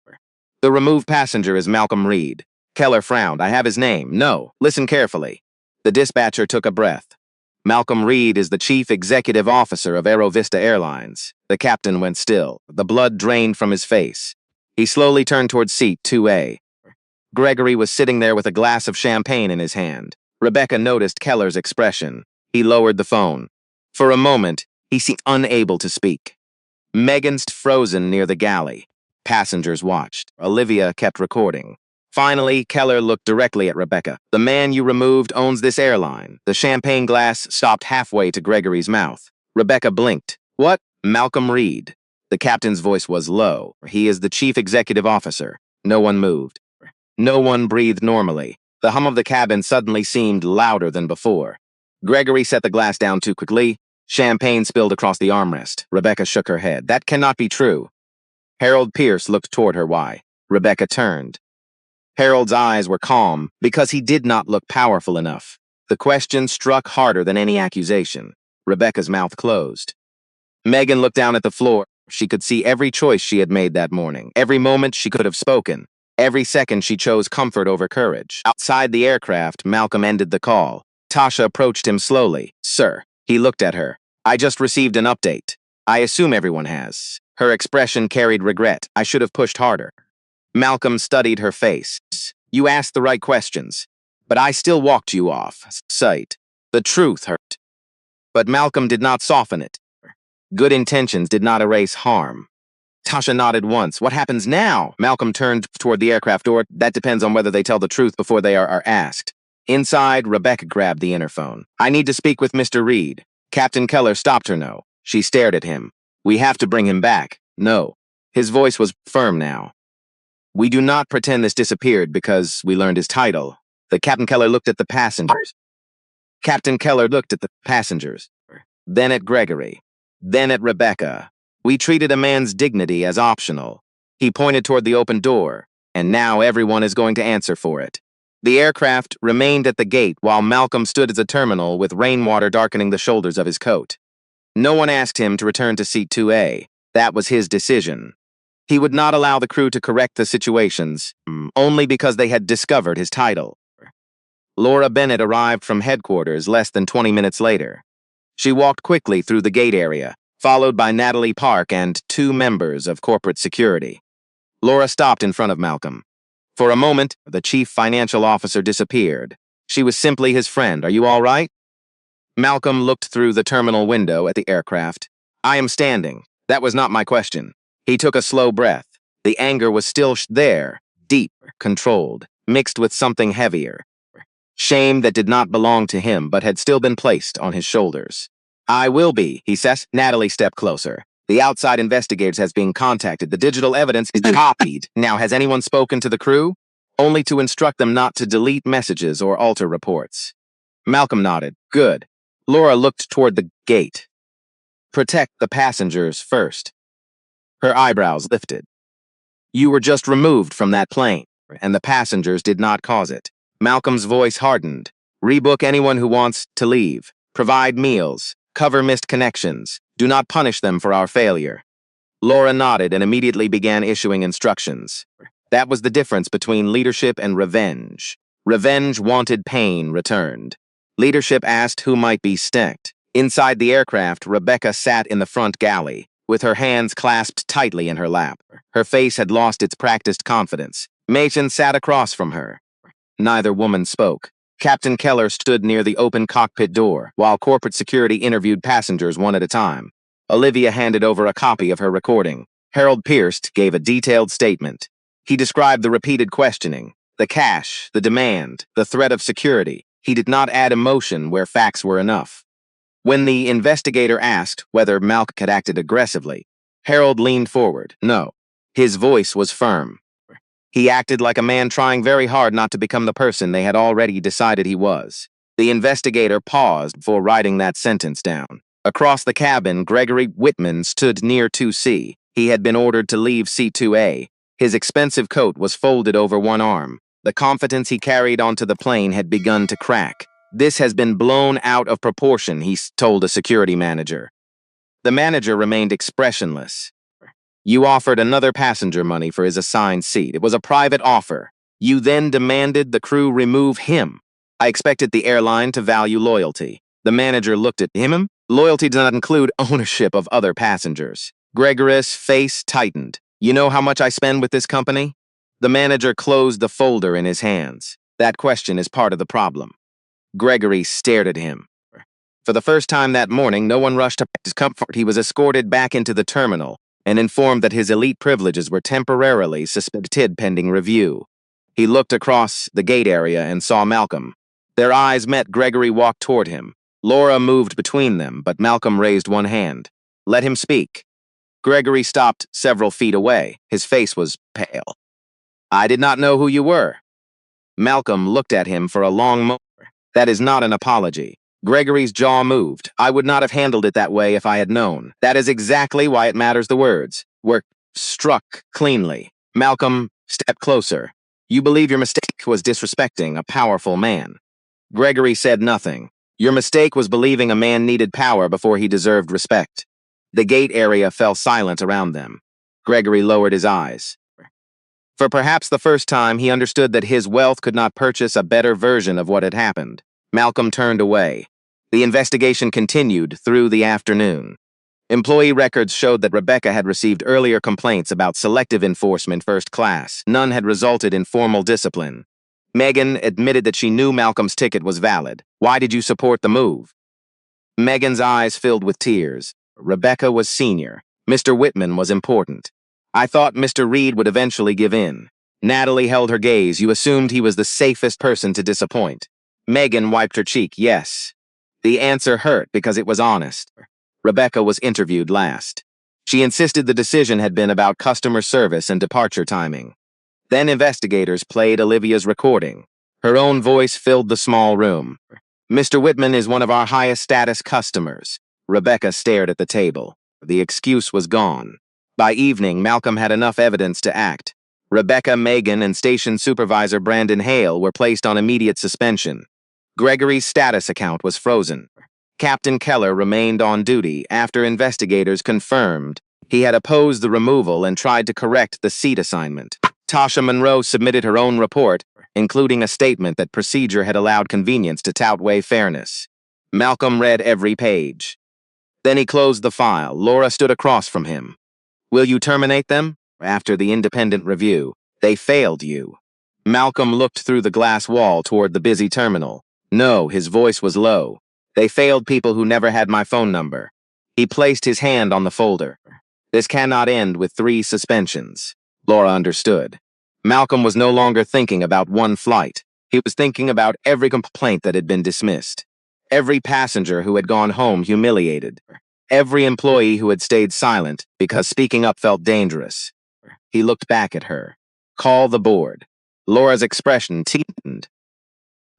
The removed passenger is Malcolm Reed. Keller frowned. I have his name. No. Listen carefully. The dispatcher took a breath. Malcolm Reed is the chief executive officer of Aerovista Airlines. The captain went still. The blood drained from his face. He slowly turned toward seat 2A. Gregory was sitting there with a glass of champagne in his hand. Rebecca noticed Keller's expression. He lowered the phone. For a moment, he seemed unable to speak. Megan frozen near the galley. Passengers watched. Olivia kept recording. Finally, Keller looked directly at Rebecca. The man you removed owns this airline. The champagne glass stopped halfway to Gregory's mouth. Rebecca blinked. What? Malcolm Reed. The captain's voice was low. He is the chief executive officer. No one moved. No one breathed normally. The hum of the cabin suddenly seemed louder than before. Gregory set the glass down too quickly. Champagne spilled across the armrest. Rebecca shook her head. That cannot be true. Harold Pierce looked toward her. Why? Rebecca turned. Harold's eyes were calm because he did not look powerful enough. The question struck harder than any accusation. Rebecca's mouth closed. Megan looked down at the floor. She could see every choice she had made that morning, every moment she could have spoken, every second she chose comfort over courage. Outside the aircraft, Malcolm ended the call. Tasha approached him slowly. Sir. He looked at her. I just received an update. I assume everyone has. Her expression carried regret. I should have pushed harder. Malcolm studied her face. You asked the right questions, but I still walked you off sight. The truth hurt. But Malcolm did not soften it. Good intentions did not erase harm. Tasha nodded once. What happens now? Malcolm turned toward the aircraft door. That depends on whether they tell the truth before they are asked. Inside, Rebecca grabbed the interphone. I need to speak with Mr. Reed. Captain Keller stopped her. No. She stared at him. We have to bring him back. No. His voice was firm now. We do not pretend this disappeared because we learned his title. Captain Keller looked at the passengers. Captain Keller looked at the passengers. Then at Gregory. Then at Rebecca. We treated a man's dignity as optional. He pointed toward the open door, and now everyone is going to answer for it. The aircraft remained at the gate while Malcolm stood at the terminal with rainwater darkening the shoulders of his coat. No one asked him to return to seat 2A. That was his decision. He would not allow the crew to correct the situations, only because they had discovered his title. Laura Bennett arrived from headquarters less than 20 minutes later. She walked quickly through the gate area, followed by Natalie Park and 2 members of corporate security. Laura stopped in front of Malcolm. For a moment, the chief financial officer disappeared. She was simply his friend. Are you all right? Malcolm looked through the terminal window at the aircraft. I am standing. That was not my question. He took a slow breath. The anger was still there, deep, controlled, mixed with something heavier. Shame that did not belong to him but had still been placed on his shoulders. I will be, he says. Natalie stepped closer. The outside investigators has been contacted. The digital evidence is copied. Now, has anyone spoken to the crew? Only to instruct them not to delete messages or alter reports. Malcolm nodded. Good. Laura looked toward the gate. Protect the passengers first. Her eyebrows lifted. You were just removed from that plane, and the passengers did not cause it. Malcolm's voice hardened. Rebook anyone who wants to leave. Provide meals. Cover missed connections. Do not punish them for our failure. Laura nodded and immediately began issuing instructions. That was the difference between leadership and revenge. Revenge wanted pain returned. Leadership asked who might be stacked. Inside the aircraft, Rebecca sat in the front galley, with her hands clasped tightly in her lap. Her face had lost its practiced confidence. Machen sat across from her. Neither woman spoke. Captain Keller stood near the open cockpit door, while corporate security interviewed passengers one at a time. Olivia handed over a copy of her recording. Harold Pierce gave a detailed statement. He described the repeated questioning, the cash, the demand, the threat of security. He did not add emotion where facts were enough. When the investigator asked whether Malcolm had acted aggressively, Harold leaned forward. No. His voice was firm. He acted like a man trying very hard not to become the person they had already decided he was. The investigator paused before writing that sentence down. Across the cabin, Gregory Whitman stood near 2C. He had been ordered to leave C2A. His expensive coat was folded over one arm. The confidence he carried onto the plane had begun to crack. This has been blown out of proportion, he told a security manager. The manager remained expressionless. You offered another passenger money for his assigned seat. It was a private offer. You then demanded the crew remove him. I expected the airline to value loyalty. The manager looked at him. Loyalty does not include ownership of other passengers. Gregory's face tightened. You know how much I spend with this company? The manager closed the folder in his hands. That question is part of the problem. Gregory stared at him. For the first time that morning, no one rushed to his comfort. He was escorted back into the terminal and informed that his elite privileges were temporarily suspended pending review. He looked across the gate area and saw Malcolm. Their eyes met. Gregory walked toward him. Laura moved between them, but Malcolm raised one hand. Let him speak. Gregory stopped several feet away. His face was pale. I did not know who you were. Malcolm looked at him for a long moment. That is not an apology. Gregory's jaw moved. I would not have handled it that way if I had known. That is exactly why it matters the words were struck cleanly. Malcolm stepped closer. You believe your mistake was disrespecting a powerful man. Gregory said nothing. Your mistake was believing a man needed power before he deserved respect. The gate area fell silent around them. Gregory lowered his eyes. For perhaps the first time, he understood that his wealth could not purchase a better version of what had happened. Malcolm turned away. The investigation continued through the afternoon. Employee records showed that Rebecca had received earlier complaints about selective enforcement first class. None had resulted in formal discipline. Megan admitted that she knew Malcolm's ticket was valid. Why did you support the move? Megan's eyes filled with tears. Rebecca was senior. Mr. Whitman was important. I thought Mr. Reed would eventually give in. Natalie held her gaze. You assumed he was the safest person to disappoint. Megan wiped her cheek. Yes. The answer hurt because it was honest. Rebecca was interviewed last. She insisted the decision had been about customer service and departure timing. Then investigators played Olivia's recording. Her own voice filled the small room. Mr. Whitman is one of our highest status customers. Rebecca stared at the table. The excuse was gone. By evening, Malcolm had enough evidence to act. Rebecca, Megan, and station supervisor Brandon Hale were placed on immediate suspension. Gregory's status account was frozen. Captain Keller remained on duty after investigators confirmed he had opposed the removal and tried to correct the seat assignment. Tasha Monroe submitted her own report, including a statement that procedure had allowed convenience to outweigh fairness. Malcolm read every page. Then he closed the file. Laura stood across from him. Will you terminate them? After the independent review, they failed you. Malcolm looked through the glass wall toward the busy terminal. No, his voice was low. They failed people who never had my phone number. He placed his hand on the folder. This cannot end with 3 suspensions. Laura understood. Malcolm was no longer thinking about one flight. He was thinking about every complaint that had been dismissed. Every passenger who had gone home humiliated. Every employee who had stayed silent because speaking up felt dangerous. He looked back at her. Call the board. Laura's expression tightened.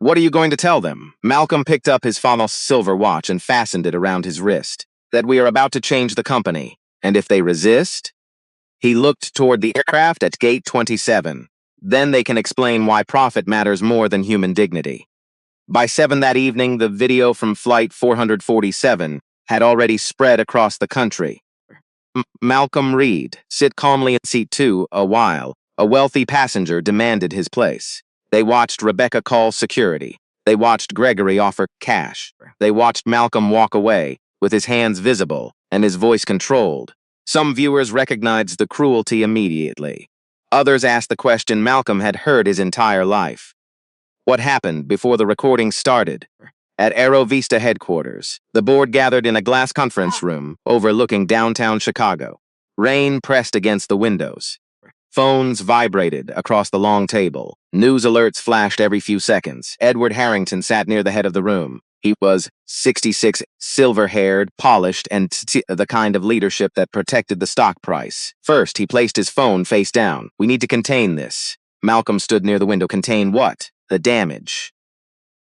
What are you going to tell them? Malcolm picked up his father's silver watch and fastened it around his wrist. That we are about to change the company. And if they resist? He looked toward the aircraft at gate 27. Then they can explain why profit matters more than human dignity. By 7 that evening, the video from Flight 447 had already spread across the country. Malcolm Reed, sit calmly in seat 2 a while. A wealthy passenger demanded his place. They watched Rebecca call security. They watched Gregory offer cash. They watched Malcolm walk away, with his hands visible and his voice controlled. Some viewers recognized the cruelty immediately. Others asked the question Malcolm had heard his entire life. What happened before the recording started? At Aero Vista headquarters, the board gathered in a glass conference room overlooking downtown Chicago. Rain pressed against the windows. Phones vibrated across the long table. News alerts flashed every few seconds. Edward Harrington sat near the head of the room. He was 66, silver-haired, polished, and the kind of leadership that protected the stock price. First, he placed his phone face down. We need to contain this. Malcolm stood near the window. Contain what? The damage.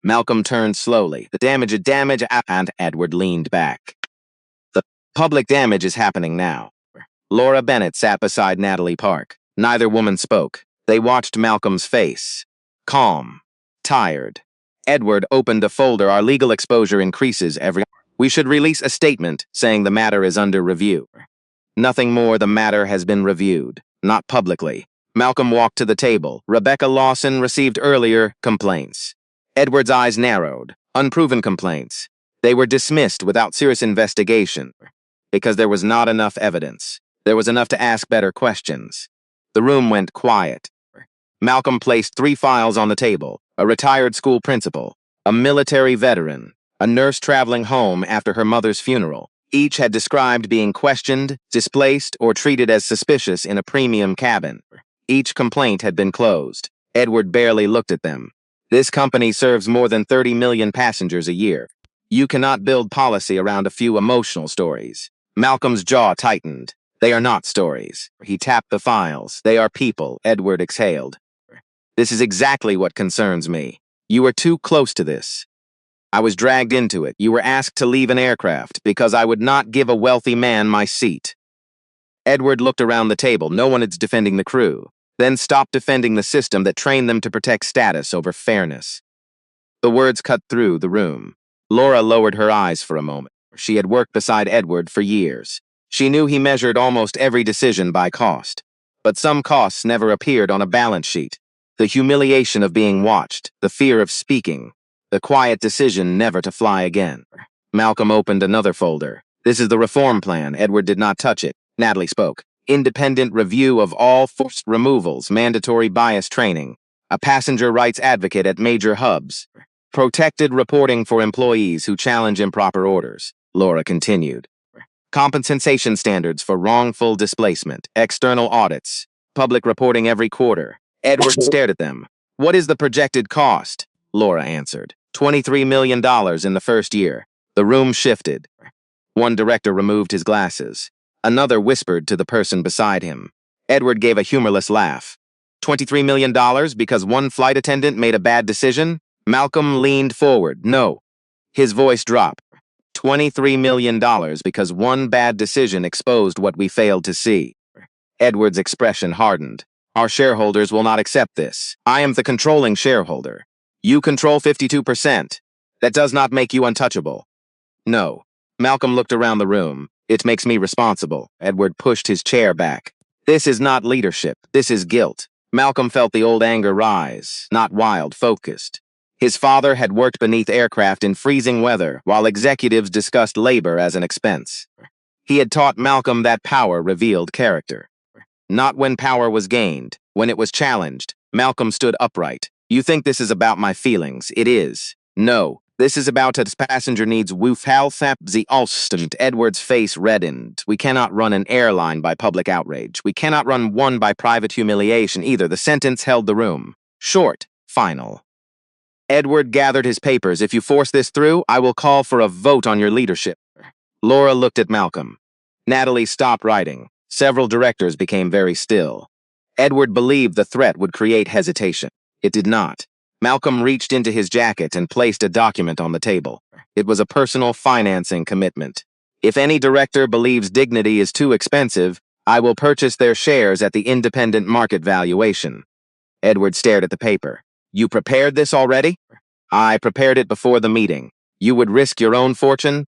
Malcolm turned slowly. The damage, and Edward leaned back. The public damage is happening now. Laura Bennett sat beside Natalie Park. Neither woman spoke. They watched Malcolm's face. Calm. Tired. Edward opened a folder. Our legal exposure increases every... We should release a statement saying the matter is under review. Nothing more. The matter has been reviewed. Not publicly. Malcolm walked to the table. Rebecca Lawson received earlier complaints. Edward's eyes narrowed. Unproven complaints. They were dismissed without serious investigation because there was not enough evidence. There was enough to ask better questions. The room went quiet. Malcolm placed 3 files on the table. A retired school principal, a military veteran, a nurse traveling home after her mother's funeral. Each had described being questioned, displaced, or treated as suspicious in a premium cabin. Each complaint had been closed. Edward barely looked at them. This company serves more than 30 million passengers a year. You cannot build policy around a few emotional stories. Malcolm's jaw tightened. They are not stories. He tapped the files. They are people. Edward exhaled. This is exactly what concerns me. You are too close to this. I was dragged into it. You were asked to leave an aircraft because I would not give a wealthy man my seat. Edward looked around the table. No one is defending the crew. Then stopped defending the system that trained them to protect status over fairness. The words cut through the room. Laura lowered her eyes for a moment. She had worked beside Edward for years. She knew he measured almost every decision by cost. But some costs never appeared on a balance sheet. The humiliation of being watched, the fear of speaking, the quiet decision never to fly again. Malcolm opened another folder. This is the reform plan. Edward did not touch it. Natalie spoke. Independent review of all forced removals, mandatory bias training, a passenger rights advocate at major hubs, protected reporting for employees who challenge improper orders. Laura continued. Compensation standards for wrongful displacement, external audits, public reporting every quarter. Edward stared at them. What is the projected cost? Laura answered. $23 million in the first year. The room shifted. One director removed his glasses. Another whispered to the person beside him. Edward gave a humorless laugh. $23 million because one flight attendant made a bad decision? Malcolm leaned forward. No. His voice dropped. $23 million because one bad decision exposed what we failed to see. Edward's expression hardened. Our shareholders will not accept this. I am the controlling shareholder. You control 52%. That does not make you untouchable. No. Malcolm looked around the room. It makes me responsible. Edward pushed his chair back. This is not leadership. This is guilt. Malcolm felt the old anger rise, not wild, focused. His father had worked beneath aircraft in freezing weather while executives discussed labor as an expense. He had taught Malcolm that power revealed character. Not when power was gained. When it was challenged, Malcolm stood upright. You think this is about my feelings. It is. No. This is about his passenger needs Wufhalthap the Ulstant. Edward's face reddened. We cannot run an airline by public outrage. We cannot run one by private humiliation either. The sentence held the room. Short. Final. Edward gathered his papers. If you force this through, I will call for a vote on your leadership. Laura looked at Malcolm. Natalie stopped writing. Several directors became very still. Edward believed the threat would create hesitation. It did not. Malcolm reached into his jacket and placed a document on the table. It was a personal financing commitment. If any director believes dignity is too expensive, I will purchase their shares at the independent market valuation. Edward stared at the paper. You prepared this already? I prepared it before the meeting. You would risk your own fortune?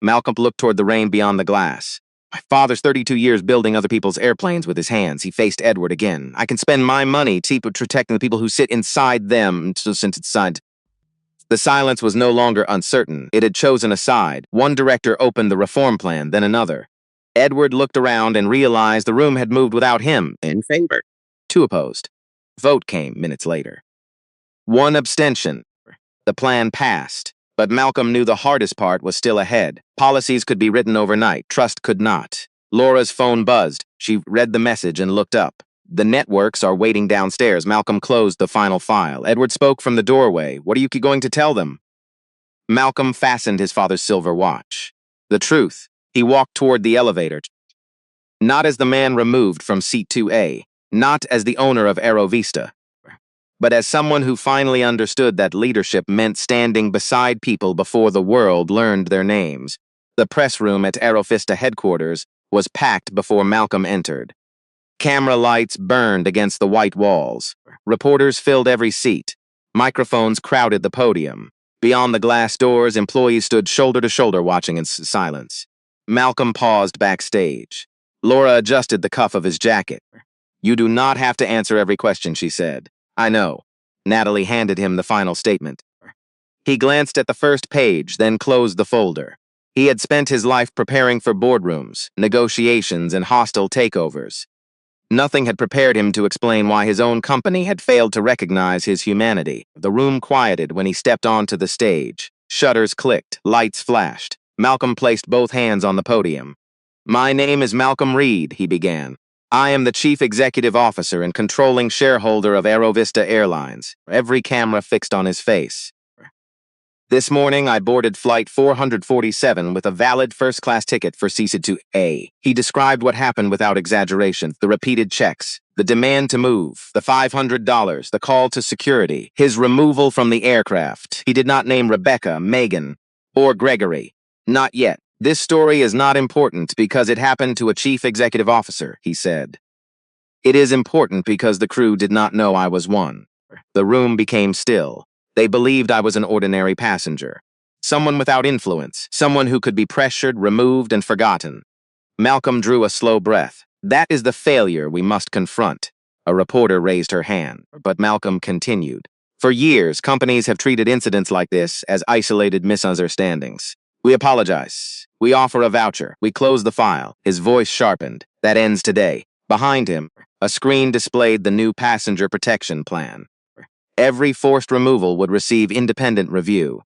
Malcolm looked toward the rain beyond the glass. My father's 32 years building other people's airplanes with his hands. He faced Edward again. I can spend my money protecting the people who sit inside them. The silence was no longer uncertain. It had chosen a side. One director opened the reform plan, then another. Edward looked around and realized the room had moved without him. In favor. Two opposed. Vote came minutes later. One abstention. The plan passed. But Malcolm knew the hardest part was still ahead. Policies could be written overnight. Trust could not. Laura's phone buzzed. She read the message and looked up. The networks are waiting downstairs. Malcolm closed the final file. Edward spoke from the doorway. What are you going to tell them? Malcolm fastened his father's silver watch. The truth. He walked toward the elevator. Not as the man removed from seat 2A. Not as the owner of Aero Vista. But as someone who finally understood that leadership meant standing beside people before the world learned their names. The press room at Aero Vista headquarters was packed before Malcolm entered. Camera lights burned against the white walls. Reporters filled every seat. Microphones crowded the podium. Beyond the glass doors, employees stood shoulder to shoulder watching in silence. Malcolm paused backstage. Laura adjusted the cuff of his jacket. You do not have to answer every question, she said. I know. Natalie handed him the final statement. He glanced at the first page, then closed the folder. He had spent his life preparing for boardrooms, negotiations, and hostile takeovers. Nothing had prepared him to explain why his own company had failed to recognize his humanity. The room quieted when he stepped onto the stage. Shutters clicked, lights flashed. Malcolm placed both hands on the podium. My name is Malcolm Reed, he began. I am the chief executive officer and controlling shareholder of Aero Vista Airlines. Every camera fixed on his face. This morning, I boarded flight 447 with a valid first-class ticket for CC2A. He described what happened without exaggeration. The repeated checks, The demand to move, the $500, the call to security, his removal from the aircraft. He did not name Rebecca, Megan, or Gregory. Not yet. This story is not important because it happened to a chief executive officer, he said. It is important because the crew did not know I was one. The room became still. They believed I was an ordinary passenger. Someone without influence, someone who could be pressured, removed, and forgotten. Malcolm drew a slow breath. That is the failure we must confront. A reporter raised her hand, but Malcolm continued. For years, companies have treated incidents like this as isolated misunderstandings. We apologize. We offer a voucher. We close the file. His voice sharpened. That ends today. Behind him, a screen displayed the new passenger protection plan. Every forced removal would receive independent review.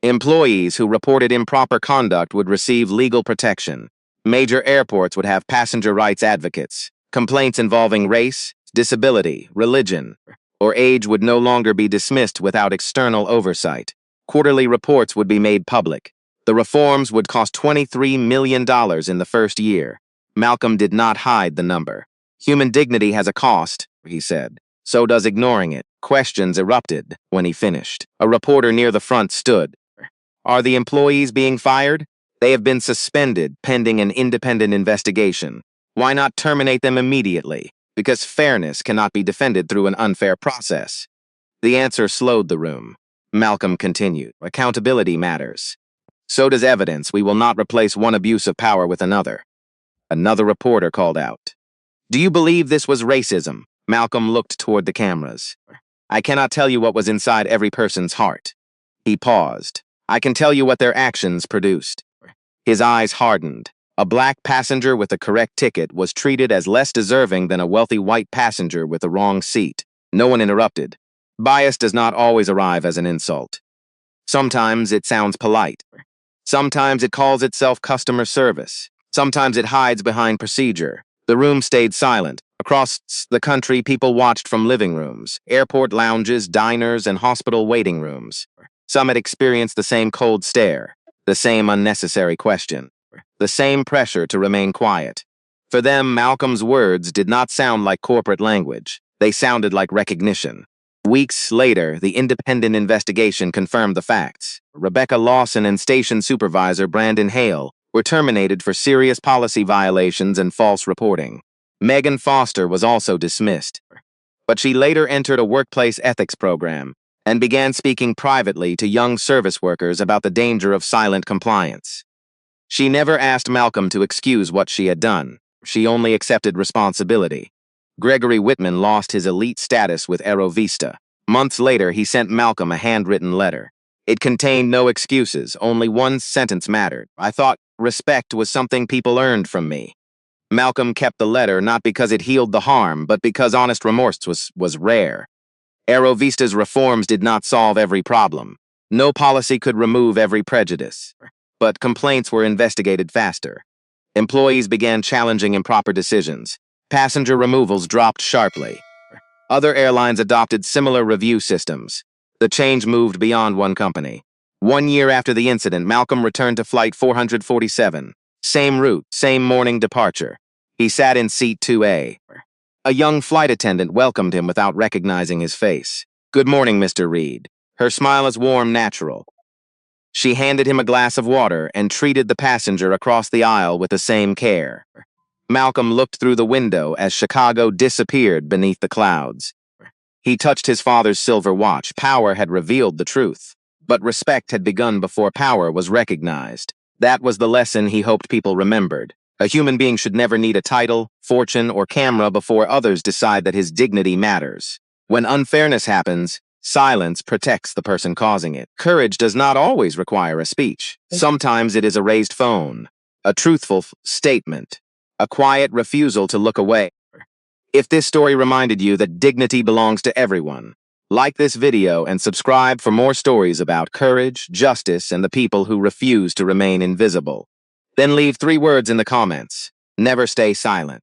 Employees who reported improper conduct would receive legal protection. Major airports would have passenger rights advocates. Complaints involving race, disability, religion, or age would no longer be dismissed without external oversight. Quarterly reports would be made public. The reforms would cost $23 million in the first year. Malcolm did not hide the number. Human dignity has a cost, he said. So does ignoring it. Questions erupted when he finished. A reporter near the front stood. Are the employees being fired? They have been suspended pending an independent investigation. Why not terminate them immediately? Because fairness cannot be defended through an unfair process. The answer slowed the room. Malcolm continued. Accountability matters. So does evidence. We will not replace one abuse of power with another. Another reporter called out. Do you believe this was racism? Malcolm looked toward the cameras. I cannot tell you what was inside every person's heart. He paused. I can tell you what their actions produced. His eyes hardened. A black passenger with a correct ticket was treated as less deserving than a wealthy white passenger with a wrong seat. No one interrupted. Bias does not always arrive as an insult. Sometimes it sounds polite. Sometimes it calls itself customer service. Sometimes it hides behind procedure. The room stayed silent. Across the country, people watched from living rooms, airport lounges, diners, and hospital waiting rooms. Some had experienced the same cold stare, the same unnecessary question, the same pressure to remain quiet. For them, Malcolm's words did not sound like corporate language. They sounded like recognition. Weeks later, the independent investigation confirmed the facts. Rebecca Lawson and station supervisor Brandon Hale were terminated for serious policy violations and false reporting. Megan Foster was also dismissed, but she later entered a workplace ethics program and began speaking privately to young service workers about the danger of silent compliance. She never asked Malcolm to excuse what she had done. She only accepted responsibility. Gregory Whitman lost his elite status with Aerovista. Months later, he sent Malcolm a handwritten letter. It contained no excuses, only one sentence mattered. I thought respect was something people earned from me. Malcolm kept the letter not because it healed the harm, but because honest remorse was rare. Aerovista's reforms did not solve every problem. No policy could remove every prejudice. But complaints were investigated faster. Employees began challenging improper decisions. Passenger removals dropped sharply. Other airlines adopted similar review systems. The change moved beyond one company. 1 year after the incident, Malcolm returned to Flight 447. Same route, same morning departure. He sat in seat 2A. A young flight attendant welcomed him without recognizing his face. Good morning, Mr. Reed. Her smile is warm, natural. She handed him a glass of water and treated the passenger across the aisle with the same care. Malcolm looked through the window as Chicago disappeared beneath the clouds. He touched his father's silver watch. Power had revealed the truth, but respect had begun before power was recognized. That was the lesson he hoped people remembered. A human being should never need a title, fortune, or camera before others decide that his dignity matters. When unfairness happens, silence protects the person causing it. Courage does not always require a speech. Sometimes it is a raised phone, a truthful statement, a quiet refusal to look away. If this story reminded you that dignity belongs to everyone, like this video and subscribe for more stories about courage, justice, and the people who refuse to remain invisible. Then leave 3 words in the comments. Never stay silent.